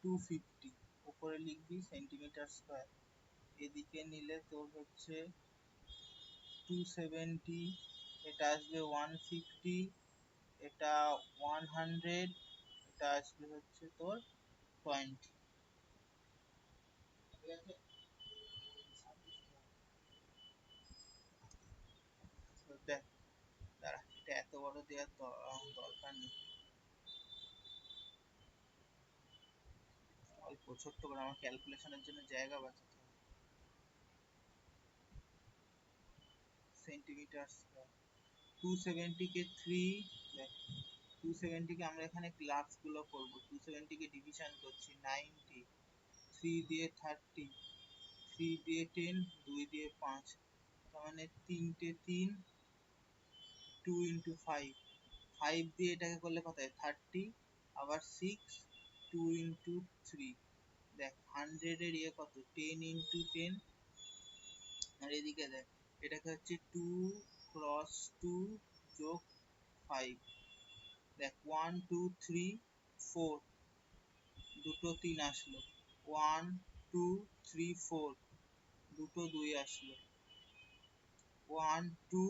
250, উপরে লিখবি সেন্টিমিটার স্কোয়ার, এদিকে নিলে তোর হচ্ছে 270, এটা আসবে 150, এটা 100, এটা আসবে হচ্ছে তোর 20, ঠিক আছে? তো দেখ, দাঁড়া, এটা এত বড় দেওয়ার দরকার নেই, অল্প ছোট্ট করে আমার ক্যালকুলেশনের জন্য জায়গা বাঁচাতে হবে। সেন্টিমিটার স্কোয়ার, 270 কে 3, দেখ 270 কে আমরা এখানে ক্লাস গুলো করব, 270 কে ডিভিশন করছি 90, 3 দিয়ে 30, 3 দিয়ে 10, 2 দিয়ে 5, তার মানে 3 3, 2 ইন্টু 5, 5 দিয়ে এটাকে করলে কত হয় 30, আবার 6, 2 ইন্টু 3, দেখ 100 এর ইয়ে কত 10 ইন্টু 10, আর এদিকে দেখ এটাকে হচ্ছে 2 ক্রস 2 যোগ 5, দেখ 1 2 3 4, দুটো 3 আসলো, 1 2 3 4, দুটো 2 আসলো, 1 2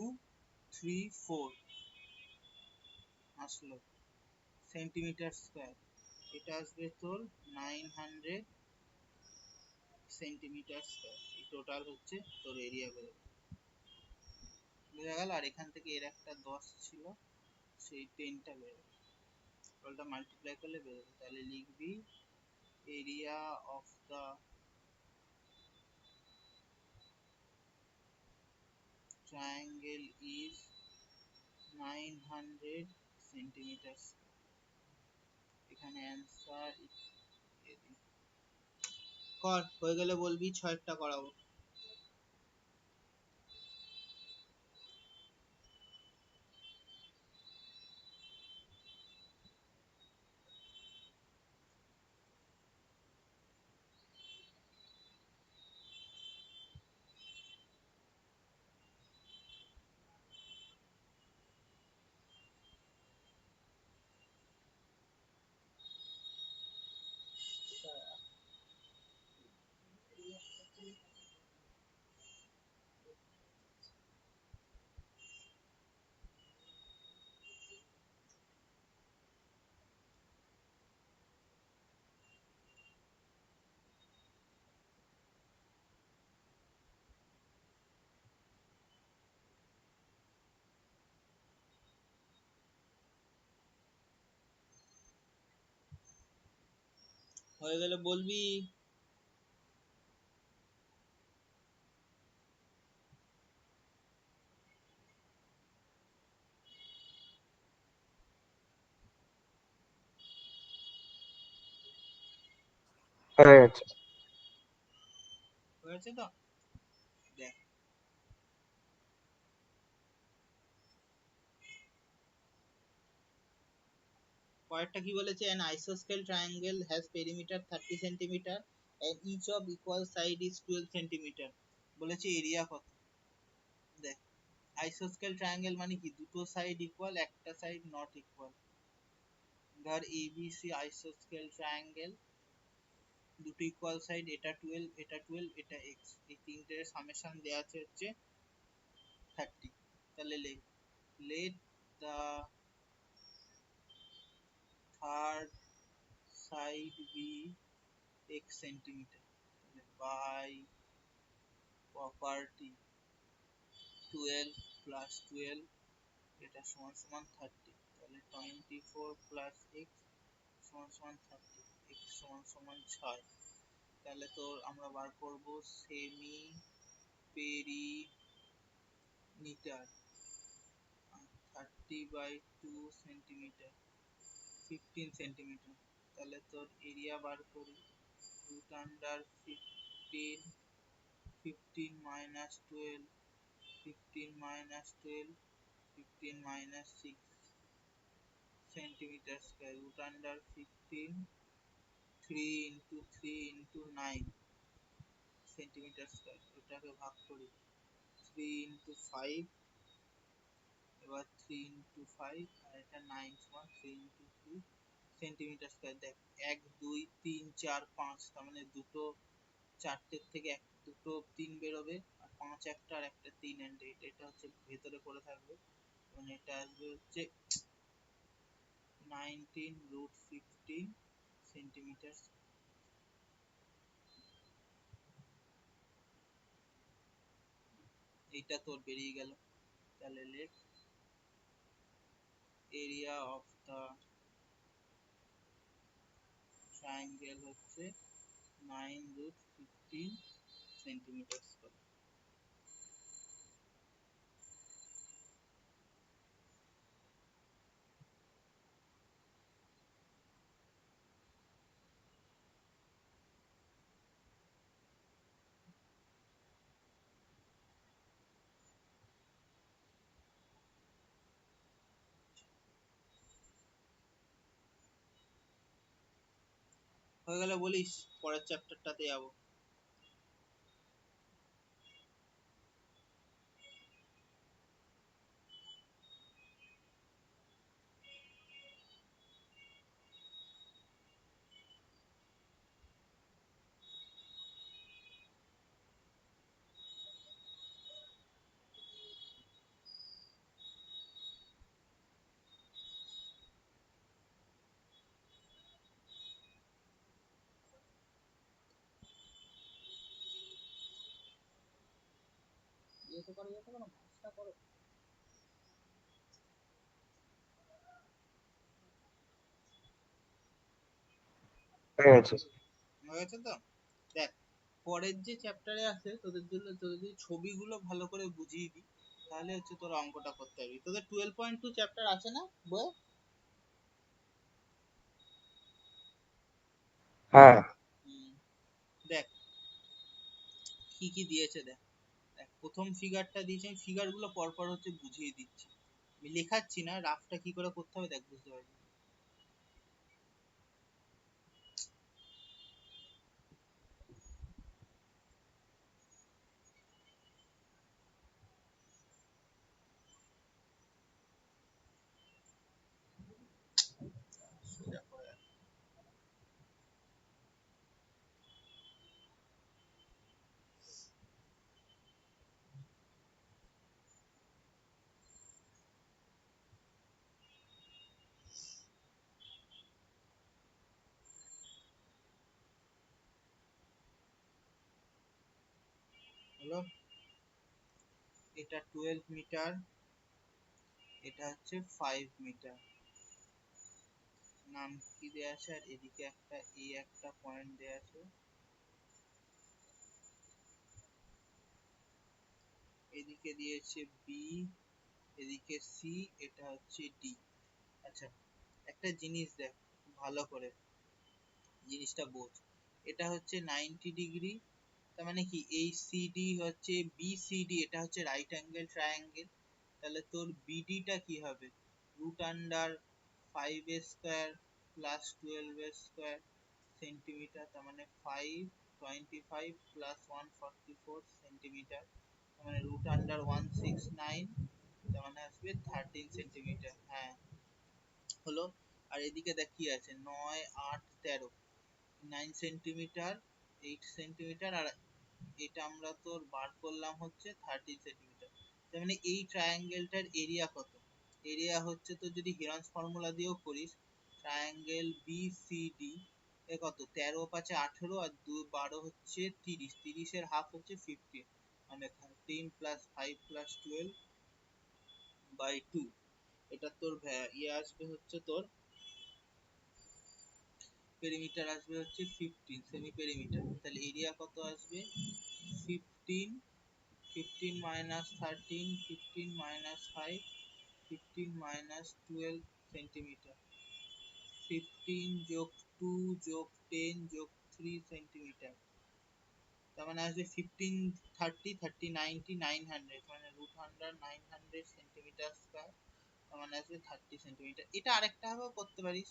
3 4 আসলো সেন্টিমিটার স্কোয়ার, এটা আসবে তোর 900 সেন্টিমিটার স্কোয়ার, এই টোটাল হচ্ছে তোর এরিয়া বেরোবে, বোঝা গেল? আর এখান থেকে এর একটা 10 ছিল, সেই 10টা বেরোবে, টোটালটা মাল্টিপ্লাই করলে বেরোবে, তাহলে লিখবি area of the triangle is 900 centimetre square, এখানে অ্যান্সার কর, হয়ে গেলে বলবি 6টা করাবো। হয়ে গেলে বলবি। হয়ে গেছে। হয়েছে তো, দেখ পরেরটা কি বলেছে, an isosceles triangle has perimeter 30 centimeter and each of equal side is 12 centimeter, বলেছে এরিয়া কত, দেখ আইসোস্কেল ট্রায়াঙ্গেল মানে কি, দুটো সাইড ইকুয়াল, একটা সাইড নট ইকুয়াল, ধর এবিসি আইসোস্কেল ট্রায়াঙ্গেল, দুটো ইকুয়াল সাইড, এটা 12 এটা 12 এটা x, এই তিনটের সামেশন দেয়া আছে হচ্ছে 30, তাহলে let the third side be x centimeter, তাহলে by property 12 plus 12, এটা সমান সমান 30, তাহলে 24 plus x সমান সমান 30, x সমান সমান 6, তাহলে তোর আমরা বার করব সেমি পেরিমিটার 30/2 সেন্টিমিটার 15 সেন্টিমিটার, তাহলে তোর এরিয়া বার করি, root under 15, 15 minus 12, 15 minus 12, 15 minus 6 centimetre square, root under 15, 3 into 3 into 9 centimetre square, ওটাকে ভাগ করি 3 ইন্টু 5, এবার 3 ইন্টু 5, আর এটা 9 সমান 3 ইন্টু 3 সেন্টিমিটার স্কোয়ার। দেখ 1 2 3 4 5, তার মানে দুটো চারটের থেকে দুটো 3 বেরোবে, আর 5 একটা আর একটা 3 and 8, এটা হচ্ছে ভেতরে পড়ে থাকবে। মানে এটা আসবে হচ্ছে 19√15 সেন্টিমিটার। এইটা তোর বেরিয়ে গেল। তাহলে লেখ এরিয়া অফ দা ট্রায়াঙ্গেল হচ্ছে 9√15 সেন্টিমিটার স্কোয়ার। হয়ে গেলে বলিস, পরের চ্যাপ্টারটাতে যাবো। ইয়ে করো, মাছটা করো। হয়ে গেছে। হয়ে গেছে তো? দেখ, পরের যে চ্যাপ্টারে আছে তোদের জন্য, তোদের যদি ছবিগুলো ভালো করে বুঝিয়ে দিই, তাহলে হচ্ছে তোর অঙ্কটা করতে পারবি। তোদের 12.2 চ্যাপ্টার আছে না বইয়ে? হ্যাঁ। হুম, দেখ কি কি দিয়েছে। দেখ দেখ প্রথম ফিগারটা দিয়েছে, আমি ফিগারগুলো পরপর হচ্ছে বুঝিয়ে দিচ্ছি। আমি লেখাচ্ছি না, রাফটা কি করে করতে হবে দেখ, বুঝতে পারবি। সোজা করে রাখ। হলো, এটা 12 মিটার, এটা হচ্ছে 5 মিটার। নাম কি দেয়া আছে, আর এদিকে একটা একটা পয়েন্ট দেয়া আছে, এদিকে দিয়েছে বি, এদিকে সি, এটা হচ্ছে ডি। আচ্ছা, একটা জিনিস দেখ ভালো করে, জিনিসটা বোঝ। এটা হচ্ছে 90 ডিগ্রি, তার মানে কি এই সিডি হচ্ছে বিসিডি, এটা হচ্ছে রাইট অ্যাঙ্গেল ট্রায়াঙ্গেল। তাহলে তোর বিডিটা কি হবে, √5 স্কোয়ার প্লাস 12 স্কোয়ার সেন্টিমিটার, তার মানে 525 প্লাস 144 সেন্টিমিটার, তার মানে √169, তার মানে আসবে 13 সেন্টিমিটার। হ্যাঁ হলো। আর এদিকে দেখ কি আছে, 9 8 13, 9 সেন্টিমিটার, 8 সেন্টিমিটার, আর এটা আমরা তোর বার করলাম হচ্ছে 13 সেন্টিমিটার। তার মানে এই ট্রায়াঙ্গেলটার এরিয়া কত? এরিয়া হচ্ছে তো, যদি হিরন্স ফর্মুলা দিয়েও করিস, ট্রায়াঙ্গেল বিসিডি এ কত, 13 × 5 = 18, আর 2 12 হচ্ছে 30, 30-এর হাফ হচ্ছে 15, মানে 13 প্লাস 5 প্লাস 12/2। এটা তোর আসবে হচ্ছে তোর পেরিমিটার আসবে হচ্ছে 15 সেমি পেরিমিটার। তাহলে এরিয়া কত আসবে, 15, 15 মাইনাস 13, 15 মাইনাস 5, 15 মাইনাস 12 সেন্টিমিটার, 15 যোগ 2 যোগ 10 যোগ 3 সেন্টিমিটার, তার মানে আসবে 15 30 30 90 900, মানে √100 900 সেন্টিমিটার স্কয়ার, তার মানে আসবে 30 সেন্টিমিটার। এটা আরেকটা ভাবে করতে পারিস,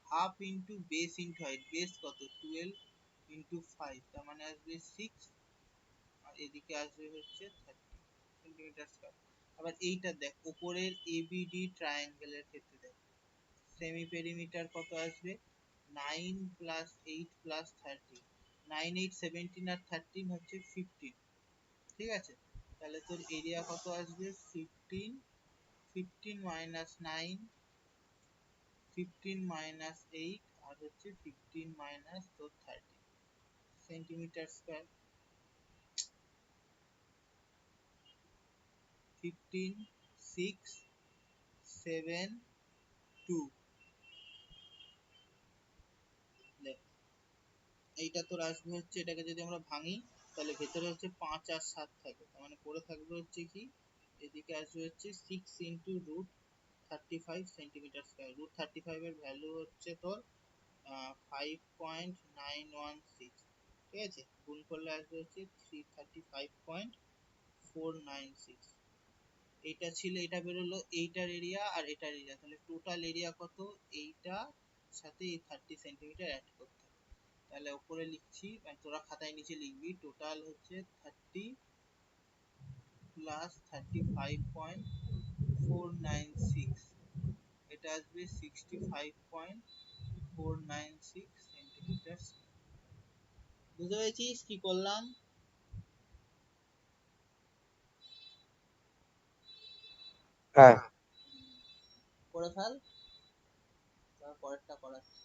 half into base into height, base কত 12 ইন্টু 5, তার মানে আসবে 6, আর এদিকে আসবে হচ্ছে 30 সেন্টিমিটার স্কয়ার। আবার এইটা দেখ, উপরের এবিডি ট্রায়াঙ্গেলের ক্ষেত্রে দেখ, সেমি পেরিমিটার কত আসবে 9 প্লাস 8 প্লাস 13, 9 8 17 আর 13 হচ্ছে 15, ঠিক আছে। তাহলে তোর এরিয়া কত আসবে 15, 15 মাইনাস 9, 15 মাইনাস 8 আর হচ্ছে 15 মাইনাস তোর 13 সেন্টিমিটার স্কয়ার। 15 6 7 2, এইটা তোর আসবে হচ্ছে, এটাকে যদি আমরা ভাঙি তাহলে ভেতরে হচ্ছে 5 আর 7 থাকে, তার মানে পড়ে থাকবে হচ্ছে কি, এদিকে আসবে হচ্ছে 6 into root 35 centimetre square. Root 35 এর ভ্যালু হচ্ছে তোর 5.916, ঠিক আছে। গুণ করলে আসবে হচ্ছে 335.496। এইটা ছিল, এটা বেরোলো এইটার এরিয়া আর এটার এরিয়া, তাহলে টোটাল এরিয়া কত, এইটা সাথে এই 30 সেন্টিমিটার অ্যাড করতে হবে। তাহলে উপরে লিখছি, তোরা খাতায় নিচে লিখবি, টোটাল হচ্ছে 30 প্লাস 35.496, এটা আসবে 65.496 সেন্টিমিটার। বুঝতে পেরেছিস কি করলাম? হ্যাঁ করে ফেল, তারপর পরেরটা করাচ্ছি।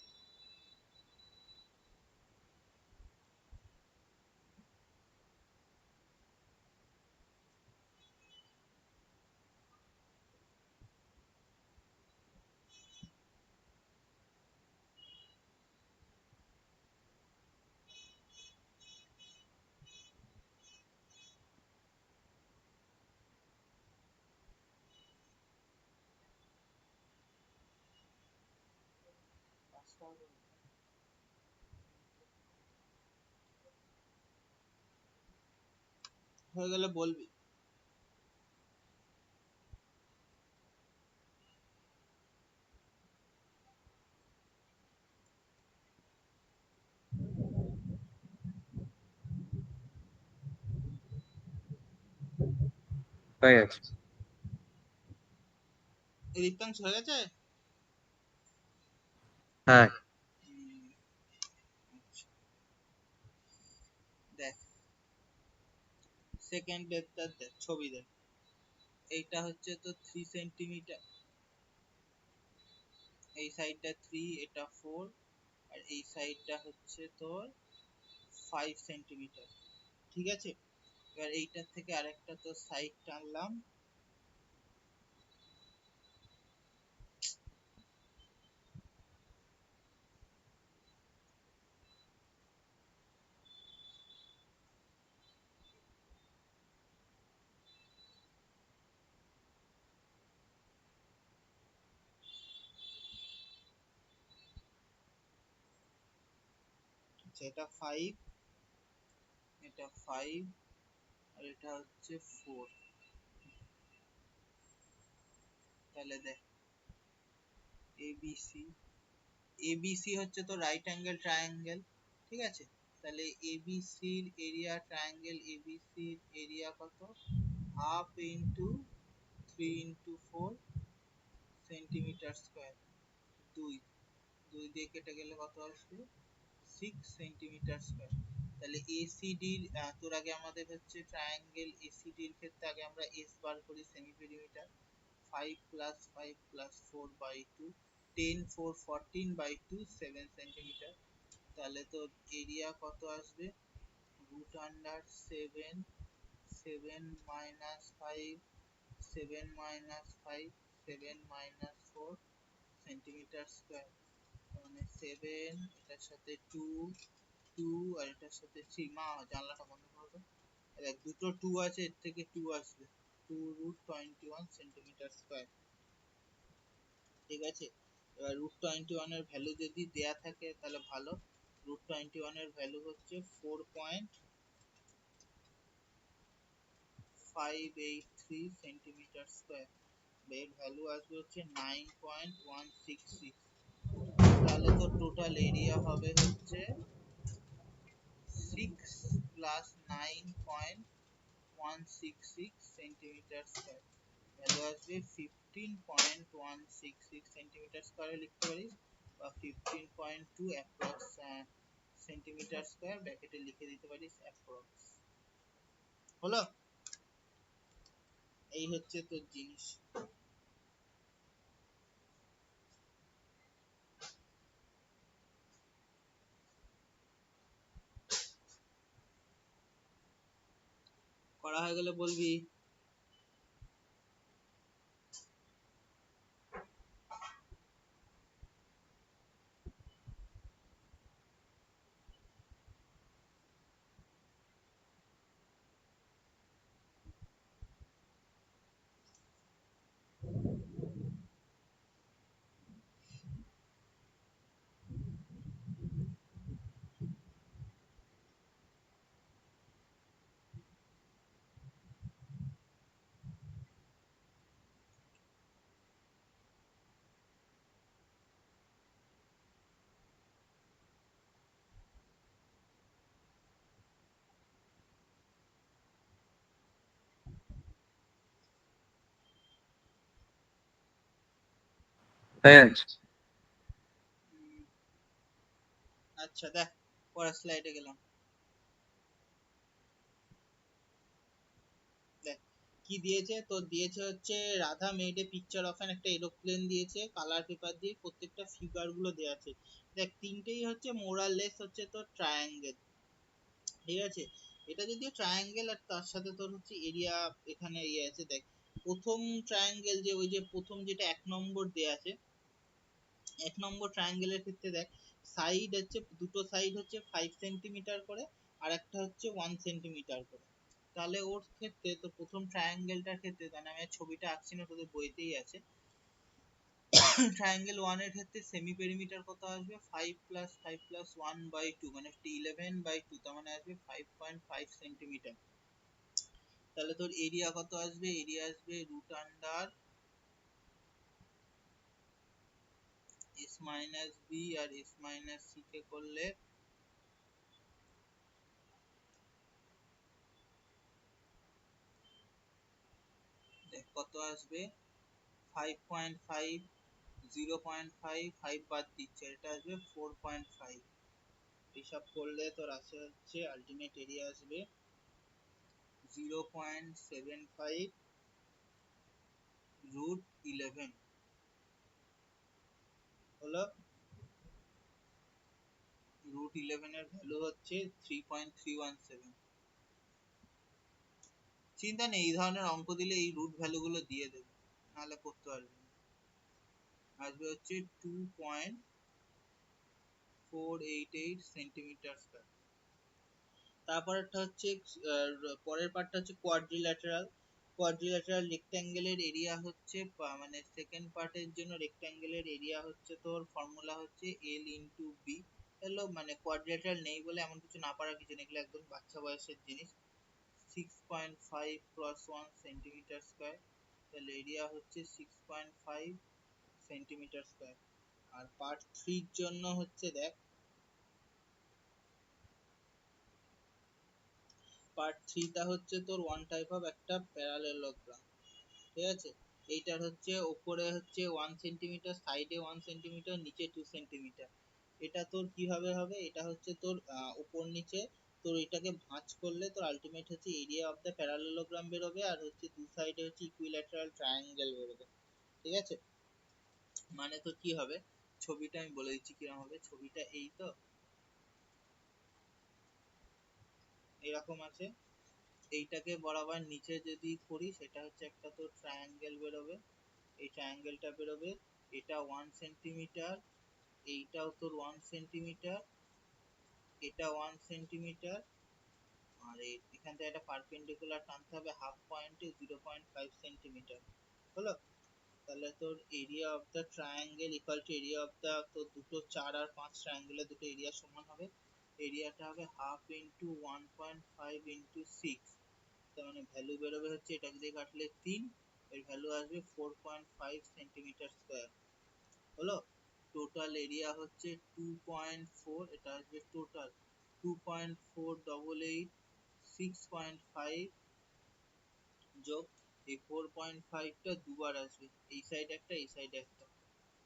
হয়ে গেলে বলবি। হয়ে গেছে। রিক্তাংশ হয়ে গেছে। হ্যাঁ আচ্ছা, দেখ সেকেন্ড ডেটটা দেখ, ছবি দেখ। এইটা হচ্ছে তো 3 সেন্টিমিটার, এই সাইডটা 3, এটা 4, আর এই সাইডটা হচ্ছে তোর 5 সেন্টিমিটার, ঠিক আছে। এবার এইটার থেকে আরেকটা তো সাইড টানলাম, এটা 5, এটা 5, আর এটা হচ্ছে 4। তাহলে দেখ এবিসি, এবিসি হচ্ছে তো রাইট অ্যাঙ্গেল ট্রায়াঙ্গেল, ঠিক আছে। তাহলে এবিসির এরিয়া, ট্রায়াঙ্গেল এবিসির এরিয়া কত, half into 3 into 4 centimetre square. 2, 2 দিয়ে কেটে গেলে কত আসবে 6 সেন্টিমিটার স্কয়ার। তাহলে এসিডির, তোর আগে আমাদের হচ্ছে ট্রায়াঙ্গেল এসিডির ক্ষেত্রে আগে আমরা এস বার করি, semi perimeter 5 plus 5 plus 4 by 2, 10 4 14 by 2 7 centimetre. তাহলে তোর এরিয়া কত আসবে, root under 7, 7 minus 5, 7 minus 5, 7 minus 4 centimetre square. মানে 7, এটার সাথে 2, 2 আর এটার সাথে 3, মা জানলাটা বন্ধ করো তো। দেখ দুটো 2 আছে, এর থেকে 2 আসবে, 2 রুট 21 সেন্টিমিটার স্কয়ার, ঠিক আছে। এবার রুট 21 এর ভ্যালু যদি দেয়া থাকে তাহলে ভালো। রুট 21 এর ভ্যালু হচ্ছে 4.583 সেন্টিমিটার স্কয়ার, এর ভ্যালু আসবে হচ্ছে 9.166। তাহলে তো টোটাল এরিয়া হবে হচ্ছে 6 প্লাস 9.166 সেন্টিমিটার স্কয়ার। ভ্যালু আসবে 15.166 সেন্টিমিটার স্কয়ারে লিখতে পারিস, বা 15.2 অ্যাপ্রক্স সেন্টিমিটার স্কয়ার ব্র্যাকেটে লিখে দিতে পারিস অ্যাপ্রক্স। হলো, এই হচ্ছে তোর জিনিস। করা হয়ে গেলে বলবি। হয়ে গেছে। আচ্ছা দেখ, পরের স্লাইডে গেলাম। দেখ কি দিয়েছে, তোর দিয়েছে হচ্ছে Radha made a picture of an, একটা এরোপ্লেন দিয়েছে কালার পেপার দিয়ে, প্রত্যেকটা ফিগার গুলো দেওয়া আছে। দেখ তিনটেই হচ্ছে মোরাললেস হচ্ছে তোর ট্রায়াঙ্গেল, ঠিক আছে। এটা যদিও ট্রায়াঙ্গেল, আর তার সাথে তোর হচ্ছে এরিয়া এখানে ইয়ে আছে। দেখ প্রথম ট্রায়াঙ্গেল, যে ওই যে প্রথম যেটা 1 নম্বর দেয়া আছে, 1 নম্বর ট্রায়াঙ্গেলের ক্ষেত্রে দেখ সাইড হচ্ছে, দুটো সাইড হচ্ছে 5 সেন্টিমিটার করে, আর একটা হচ্ছে 1 সেন্টিমিটার করে। তাহলে ওর ক্ষেত্রে তো প্রথম ট্রায়াঙ্গেলটার ক্ষেত্রে, মানে আমি আর ছবিটা আঁকছি না, তোদের বইতেই আছে। ট্রায়াঙ্গেল ওয়ান এর ক্ষেত্রে সেমি পেরিমিটার কত আসবে, 5 + 5 + 1/2, মানে 11/2, তার মানে আসবে 5.5 সেন্টিমিটার। তাহলে তোর এরিয়া কত আসবে, এরিয়া আসবে root under s minus B, আর s মাইনাস সি কে করলে দেখ কত আসবে, 5.5, 0.5, 5 বাদ দিচ্ছে, এটা আসবে 4.5। হিসাব করলে তোর আসে হচ্ছে আলটিমেট এরিয়া আসবে 0.75 রুট 11। হলো, রুট 11 এর ভ্যালু হচ্ছে 3.317। চিন্তা নেই, এই ধরনের অঙ্ক দিলে এই রুট ভ্যালু গুলো দিয়ে দেবে, নাহলে করতে পারবে না। আসবে হচ্ছে 2.488 সেন্টিমিটার স্কয়ার। তারপরেরটা হচ্ছে পরের পার্টটা হচ্ছে কোয়াড্রিল্যাটারাল। কোয়াড্রিল্যাটারাল রেক্ট্যাঙ্গেলের এরিয়া হচ্ছে মানে সেকেন্ড পার্টের জন্য রেক্ট্যাঙ্গেলের এরিয়া হচ্ছে তোর ফর্মুলা হচ্ছে এল ইন্টু বি। এলো, মানে কোয়াড্রিল্যাটারাল নেই বলে এমন কিছু না পারার কিছু নেই, এগুলো একদম বাচ্চা বয়সের জিনিস। 6.5 × 1 সেন্টিমিটার স্কয়ার, তাহলে এরিয়া হচ্ছে 6.5 সেন্টিমিটার স্কয়ার। আর পার্ট থ্রির জন্য হচ্ছে দেখ, পার্ট থ্রিটা হচ্ছে তোর ওয়ান টাইপ অফ একটা প্যারালেলোগ্রাম, ঠিক আছে। এইটার হচ্ছে উপরে হচ্ছে 1 সেন্টিমিটার, সাইডে 1 সেন্টিমিটার, নিচে 2 সেন্টিমিটার। এটা তোর কিভাবে হবে, এটা হচ্ছে তোর উপর নিচে তোর এটাকে ভাঁজ করলে তোর আলটিমেট হচ্ছে এরিয়া অফ দ্য প্যারালেলোগ্রাম বেরোবে, আর হচ্ছে দু সাইডে হচ্ছে ইকুইল্যাটারাল ট্রায়াঙ্গেল বেরোবে, ঠিক আছে। মানে তোর কি হবে, ছবিটা আমি বলে দিচ্ছি কিরকম হবে। ছবিটা এই তো এরকম আছে, এইটাকে বরাবর নিচে যদি করি, সেটা হচ্ছে একটা তোর ট্রায়াঙ্গেল বেরোবে, এই ট্রায়াঙ্গেলটা বেরোবে। এটা 1 সেন্টিমিটার, এইটাও তোর 1 সেন্টিমিটার, এটা 1 সেন্টিমিটার, আর এখান থেকে একটা পারপেন্ডিকুলার টানতে হবে হাফ পয়েন্টে 0.5 সেন্টিমিটার। হলো, তাহলে তোর area of the triangle equal to area of the, তো দুটো 4 আর 5 ট্রায়াঙ্গেলের দুটো এরিয়া সমান হবে। এরিয়াটা হবে হাফ ইন্টু 1.5 × 6, তার মানে ভ্যালু বেরোবে হচ্ছে, এটা দিয়ে কাটলে 3, এর ভ্যালু আসবে 4.5 সেন্টিমিটার স্কয়ার। হলো, টোটাল এরিয়া হচ্ছে 2.4, এটা আসবে টোটাল 2.488, 6.5 যোগ এই 4.5টা দুবার আসবে, এই সাইড একটা এই সাইড একটা।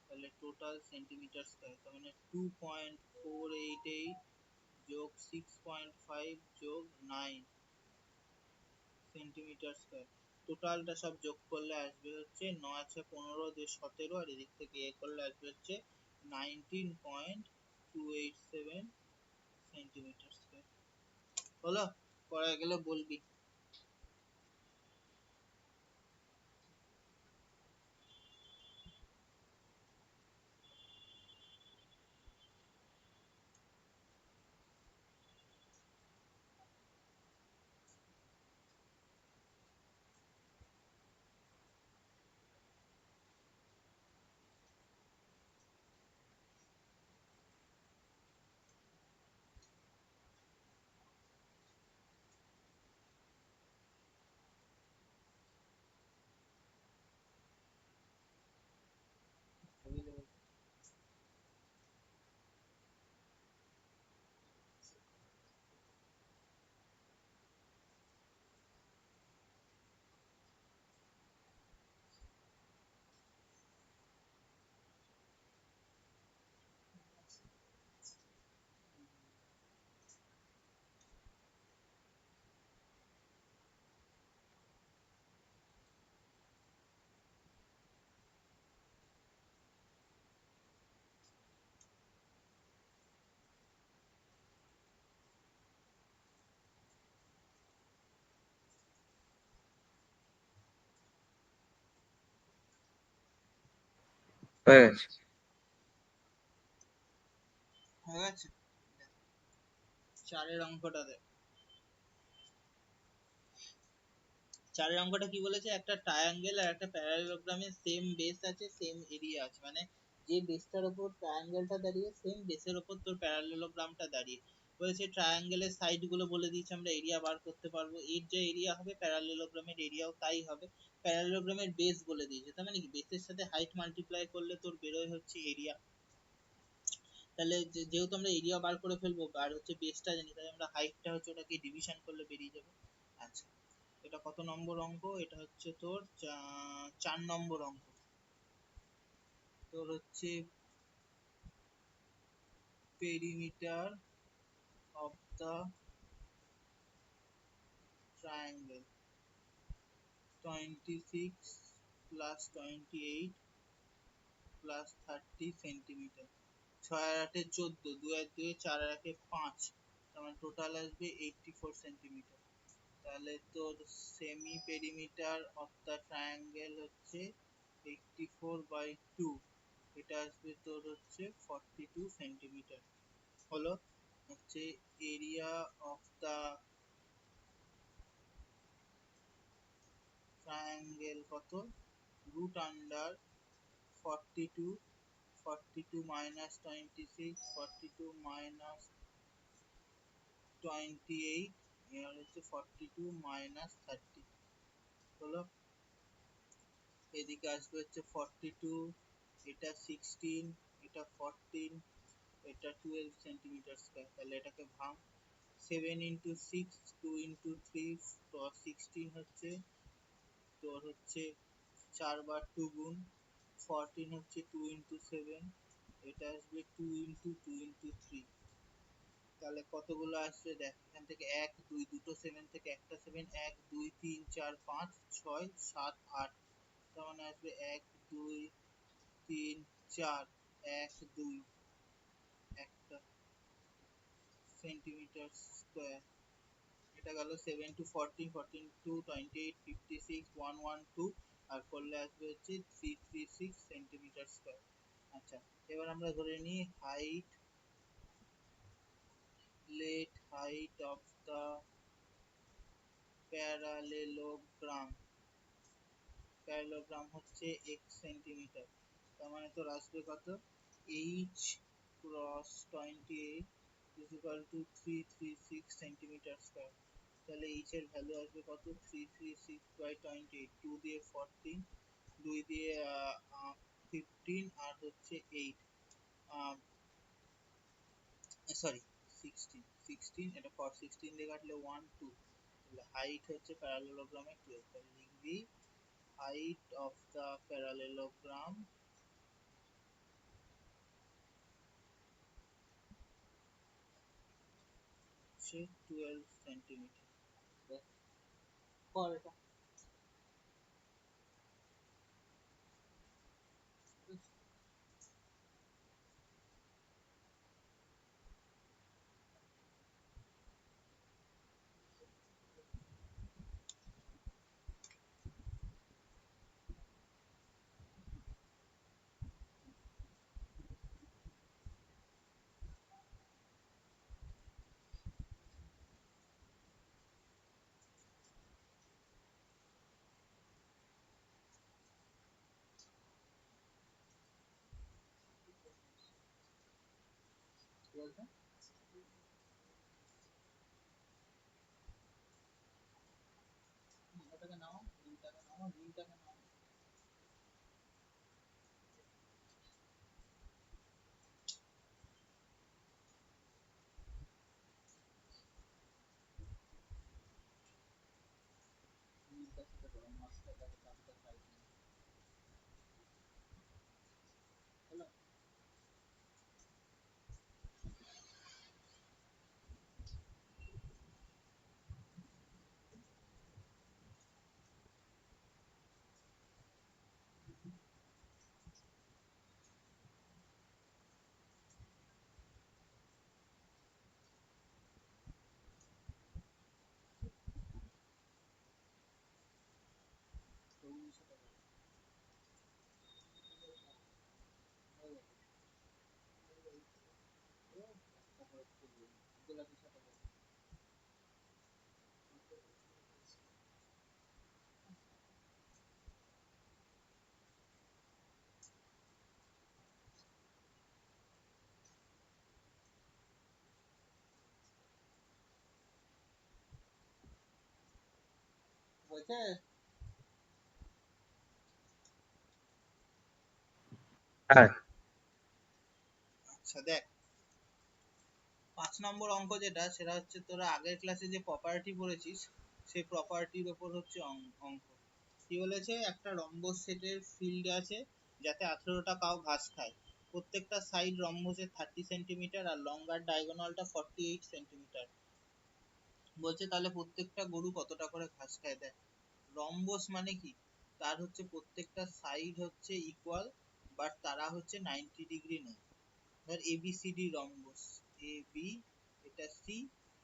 তাহলে টোটাল সেন্টিমিটার স্কয়ার, তার মানে 2.488 যোগ 6.5 যোগ 9 সেন্টিমিটার স্কয়ার। টোটালটা সব যোগ করলে আসবে হচ্ছে 9 আছে 15 দিয়ে 17, আর এদিক থেকে এ করলে আসবে হচ্ছে 19.287 সেন্টিমিটার স্কয়ার। হলো? করা গেলে বলবি। হয়ে গেছে। হয়ে গেছে। চারের অঙ্কটা দেখ। চারের অঙ্কটা কি বলেছে, একটা ট্রায়াঙ্গেল আর একটা প্যারালেলোগ্রামের সেম বেস আছে, সেম এরিয়া আছে, মানে যে বেসটার উপর ট্রায়াঙ্গেলটা দাঁড়িয়ে সেম বেসের উপর তোর প্যারালেলোগ্রামটা দাঁড়িয়ে। বলেছে ট্রায়াঙ্গেলের সাইড গুলো বলে দিয়েছে, আমরা এরিয়া বার করতে পারবো, এর যে এরিয়া হবে প্যারালেলোগ্রামের এরিয়াও তাই হবে। প্যারালেলোগ্রামের বেস বলে দিয়েছে, তার মানে কি বেসের সাথে হাইট মাল্টিপ্লাই করলে তোর বেরোয় হচ্ছে এরিয়া। তাহলে যেহেতু আমরা এরিয়া বার করে ফেলবো আর হচ্ছে বেসটা জানি, তাহলে আমরা হাইটটা হচ্ছে ওটাকে ডিভিশন করলে বেরিয়ে যাবে। আচ্ছা, এটা কত নম্বর অঙ্ক? এটা হচ্ছে তোর 4 নম্বর অঙ্ক। তোর হচ্ছে perimeter of the triangle 26 plus 28 plus 30 centimetre. 6 আর 8 14, 2 আর 2 4 আর 1 5, তার মানে টোটাল আসবে 84 সেন্টিমিটার। তাহলে তোর semi perimeter of the triangle হচ্ছে 84/2, এটা আসবে তোর হচ্ছে 42 সেন্টিমিটার। হলো? হচ্ছে এরিয়া অফ দা ট্রায়াঙ্গেল কত, রুট আন্ডার 42, 42 মাইনাস 26, 42 মাইনাস 28, এর হচ্ছে 42 মাইনাস 30। হলো? এদিকে আসবে হচ্ছে 42, এটা 16, এটা 14, এটা 12 সেন্টিমিটার স্কয়ার। তাহলে এটাকে ভাঙ, 7 ইন্টু 6, 2 ইন্টু 3, তো 16 হচ্ছে তোর হচ্ছে 4 বার 2 গুণ, 14 হচ্ছে 2 ইন্টু 7, এটা আসবে 2 ইন্টু 2 ইন্টু 3। তাহলে কতগুলো আসছে দেখ, এখান থেকে 1 2, দুটো 7 থেকে একটা 7, 1 2 3 4 5 6 7 8, তার মানে আসবে 1 2 3 4, 1 2 একটা সেন্টিমিটার স্কয়ার। এটা গেল 7 টু 14, 14 টু 28, 56, 112, আর করলে আসবে হচ্ছে 336 সেন্টিমিটার স্কয়ার। আচ্ছা, এবার আমরা ধরে নিই height, let height of the parallelogram, parallelogram হচ্ছে x সেন্টিমিটার। তার মানে তোর আসবে কত, h cross 28 is equal to 336 centimetre square. তাহলে h এর ভ্যালু আসবে কত, 336 বাই 28, 2 দিয়ে 14, 2 দিয়ে 15, আর হচ্ছে 8, সরি 16, 16, এটা 16 দিয়ে কাটলে 1 2। তাহলে হাইট হচ্ছে প্যারালেলোগ্রামের 12, তাহলে লিখবি height of the parallelogram হচ্ছে 12 সেন্টিমিটার। কর এটা। কি বলছে? ওটাকে নাও, রিলটাকে নাও, রিলটাকে নাও। রিলটার সাথে করো, মাস্টারটাকে চাপটা সাইড নিয়ে। হলো? তো ওই সাথে করো। হয়ে গেছে। ও, একটা করে করবো। গোলাপির সাথে করো। হয়েছে? হ্যাঁ, আচ্ছা দেখ, 5 নম্বর অঙ্ক যেটা, সেটা হচ্ছে তোরা আগের ক্লাসে যে প্রপার্টি পড়েছিস, সেই প্রপার্টির ওপর হচ্ছে অঙ্ক। কি বলেছে? একটা রম্বস সেটের ফিল্ড আছে যাতে 18টা কাউ ঘাস খায়। প্রত্যেকটা সাইড রম্বসের 30 সেন্টিমিটার আর লঙ্গার ডায়াগোনালটা 48 সেন্টিমিটার। বলছে তাহলে প্রত্যেকটা গরু কতটা করে ঘাস খায়। দেখ, রম্বস মানে কি, তার হচ্ছে প্রত্যেকটা সাইড হচ্ছে ইকুয়াল, বাট তারা হচ্ছে 90 ডিগ্রি নয়। ধর এবিসিডি রম্বস, এ বি, এটা সি,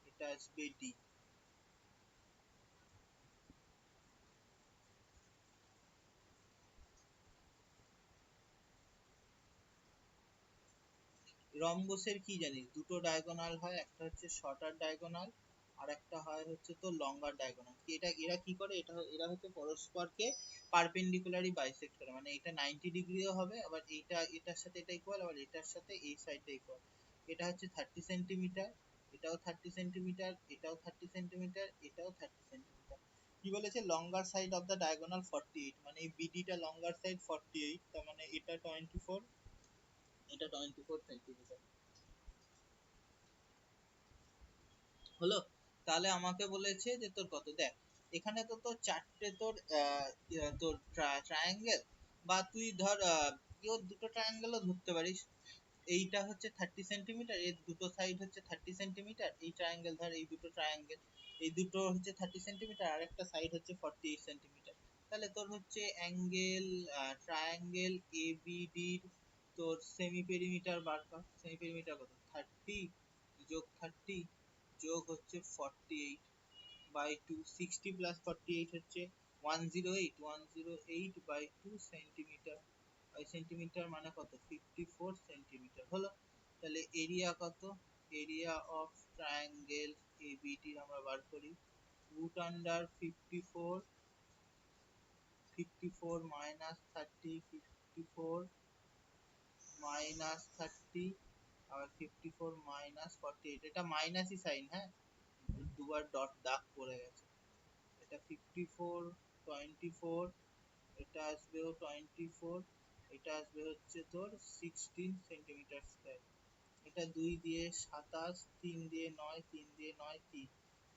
এটা আসবে ডি। রম্বসের কি জানিস, দুটো ডায়াগোনাল হয়, একটা হচ্ছে শর্টার ডায়াগোনাল আর একটা হয় হচ্ছে তো লঙ্গার ডায়াগোনাল। এটা এরা কি করে, এরা হচ্ছে পরস্পরকে পারপেন্ডিকুলারলি বাইসেক্ট করে, মানে এটা 90 ডিগ্রিও হবে, আবার এইটা এটার সাথে এটা ইকুয়াল, আবার এটার সাথে এই সাইডটা ইকুয়াল। এটা হচ্ছে 30 সেন্টিমিটার, এটাও 30 সেন্টিমিটার, এটাও 30 সেন্টিমিটার, এটাও 30 সেন্টিমিটার। কি বলেছে? লঙ্গার সাইড অফ দ্য ডায়াগোনাল 48, মানে এই বিডিটা লঙ্গার সাইড 48, তার মানে এটা 24, এটা 24 সেন্টিমিটার। হলো? তাহলে আমাকে বলেছে যে তোর কত, দেখ এখানে তো তোর চারটে তোর তোর ট্রায়াঙ্গেল, বা তুই ধর কেউ দুটো ট্রায়াঙ্গেলও ধরতে পারিস। এইটা হচ্ছে 30 সেন্টিমিটার, এর দুটো সাইড হচ্ছে 30 সেন্টিমিটার। এই ট্রায়াঙ্গেল ধর, এই দুটো ট্রায়াঙ্গেল, এই দুটো হচ্ছে 30 সেন্টিমিটার, আর একটা সাইড হচ্ছে 48 সেন্টিমিটার। তাহলে তোর হচ্ছে অ্যাঙ্গেল, ট্রায়াঙ্গেল এ বি ডির তোর সেমি পেরিমিটার বার কর। সেমি পেরিমিটার কত? 30 যোগ 30 যোগ হচ্ছে 48 বাই 2, 60 প্লাস 48 হচ্ছে 108, 108 বাই 2 সেন্টিমিটার। বাই সেন্টিমিটার মানে কত? 54 সেন্টিমিটার। হলো? তাহলে এরিয়া কত? এরিয়া অফ ট্রায়াঙ্গেল এবিডি আমরা বার করি, রুট আন্ডার 54, 54 মাইনাস 30, 54 মাইনাস 30, আর 54 মাইনাস 48, এটা মাইনাসই সাইন, হ্যাঁ, দুবার ডট দাগ পড়ে গেছে। এটা 54, 24, এটা আসবেও 24, এটা আসবে হচ্ছে তোর 16 সেন্টিমিটার স্কয়ার। এটা 2 দিয়ে 27, 3 দিয়ে 9, 3 দিয়ে 9 3,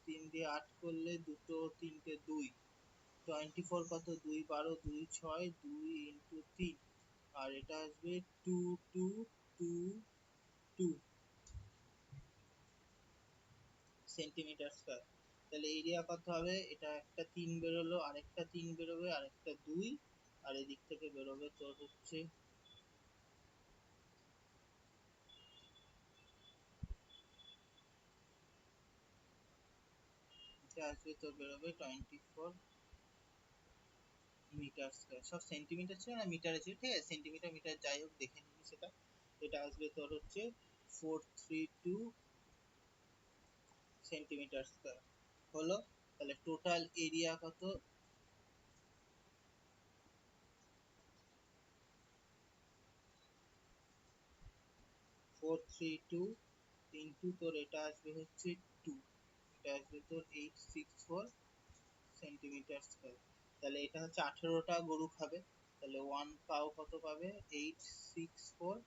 3 দিয়ে 8 করলে দুটো তিনটে 2, 24 কত, 2 12 2 6 2 ইন্টু 3, আর এটা আসবে 2 2 2 2 সেন্টিমিটার স্কয়ার। তাহলে এরিয়া কত হবে, এটা একটা 3 বেরোলো, আরেকটা 3 বেরোবে, আরেকটা 2, আর এদিক থেকে বেরোবে তোর হচ্ছে, এটা আসবে তোর বেরোবে 24 মিটার স্কয়ার। সব সেন্টিমিটার ছিল না মিটারে ছিল, ঠিক আছে, সেন্টিমিটার মিটার যাই হোক দেখে নিবি সেটা। এটা আসবে তোর হচ্ছে 432 সেন্টিমিটার স্কয়ার হলো। তাহলে টোটাল এরিয়া কত, 432 ইন্টু তোর এটা আসবে হচ্ছে 2, এটা আসবে তোর 864 সেন্টিমিটার স্কয়ার। তাহলে এটা হচ্ছে 18টা গরু খাবে, তাহলে 1 কাউ কত পাবে, 864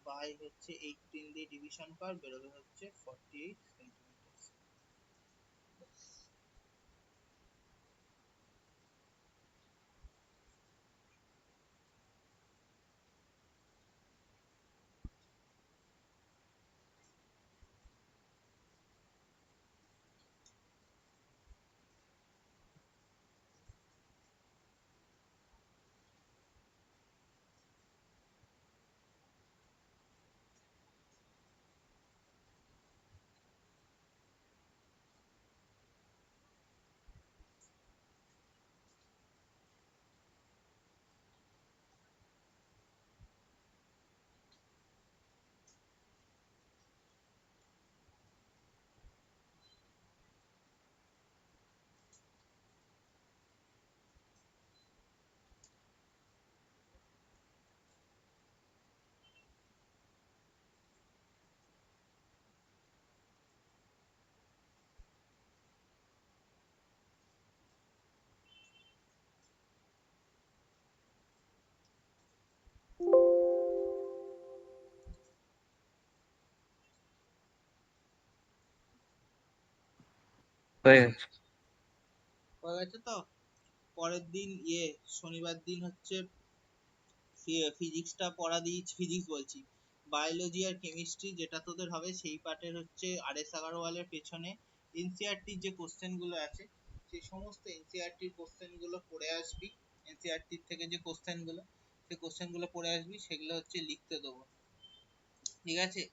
বাই হচ্ছে 18 দিয়ে ডিভিশন কর, বেরোবে হচ্ছে 48 সেন্টিমিটার। হয়ে গেছে। হয়ে গেছে তো। পরের দিন শনিবার দিন হচ্ছে ফিজিক্সটা পড়া দিয়েছি, ফিজিক্স বলছি, বায়োলজি আর কেমিস্ট্রি যেটা তোদের হবে সেই পার্টের হচ্ছে RS আগারওয়ালের পেছনে এনসিইআরটির যে কোশ্চেন গুলো আছে সেই সমস্ত এনসিইআরটির কোশ্চেন গুলো পড়ে আসবি। এনসিইআরটির থেকে যে কোশ্চেন গুলো, সেই কোশ্চেন গুলো পড়ে আসবি, সেগুলো হচ্ছে লিখতে দেবো, ঠিক আছে।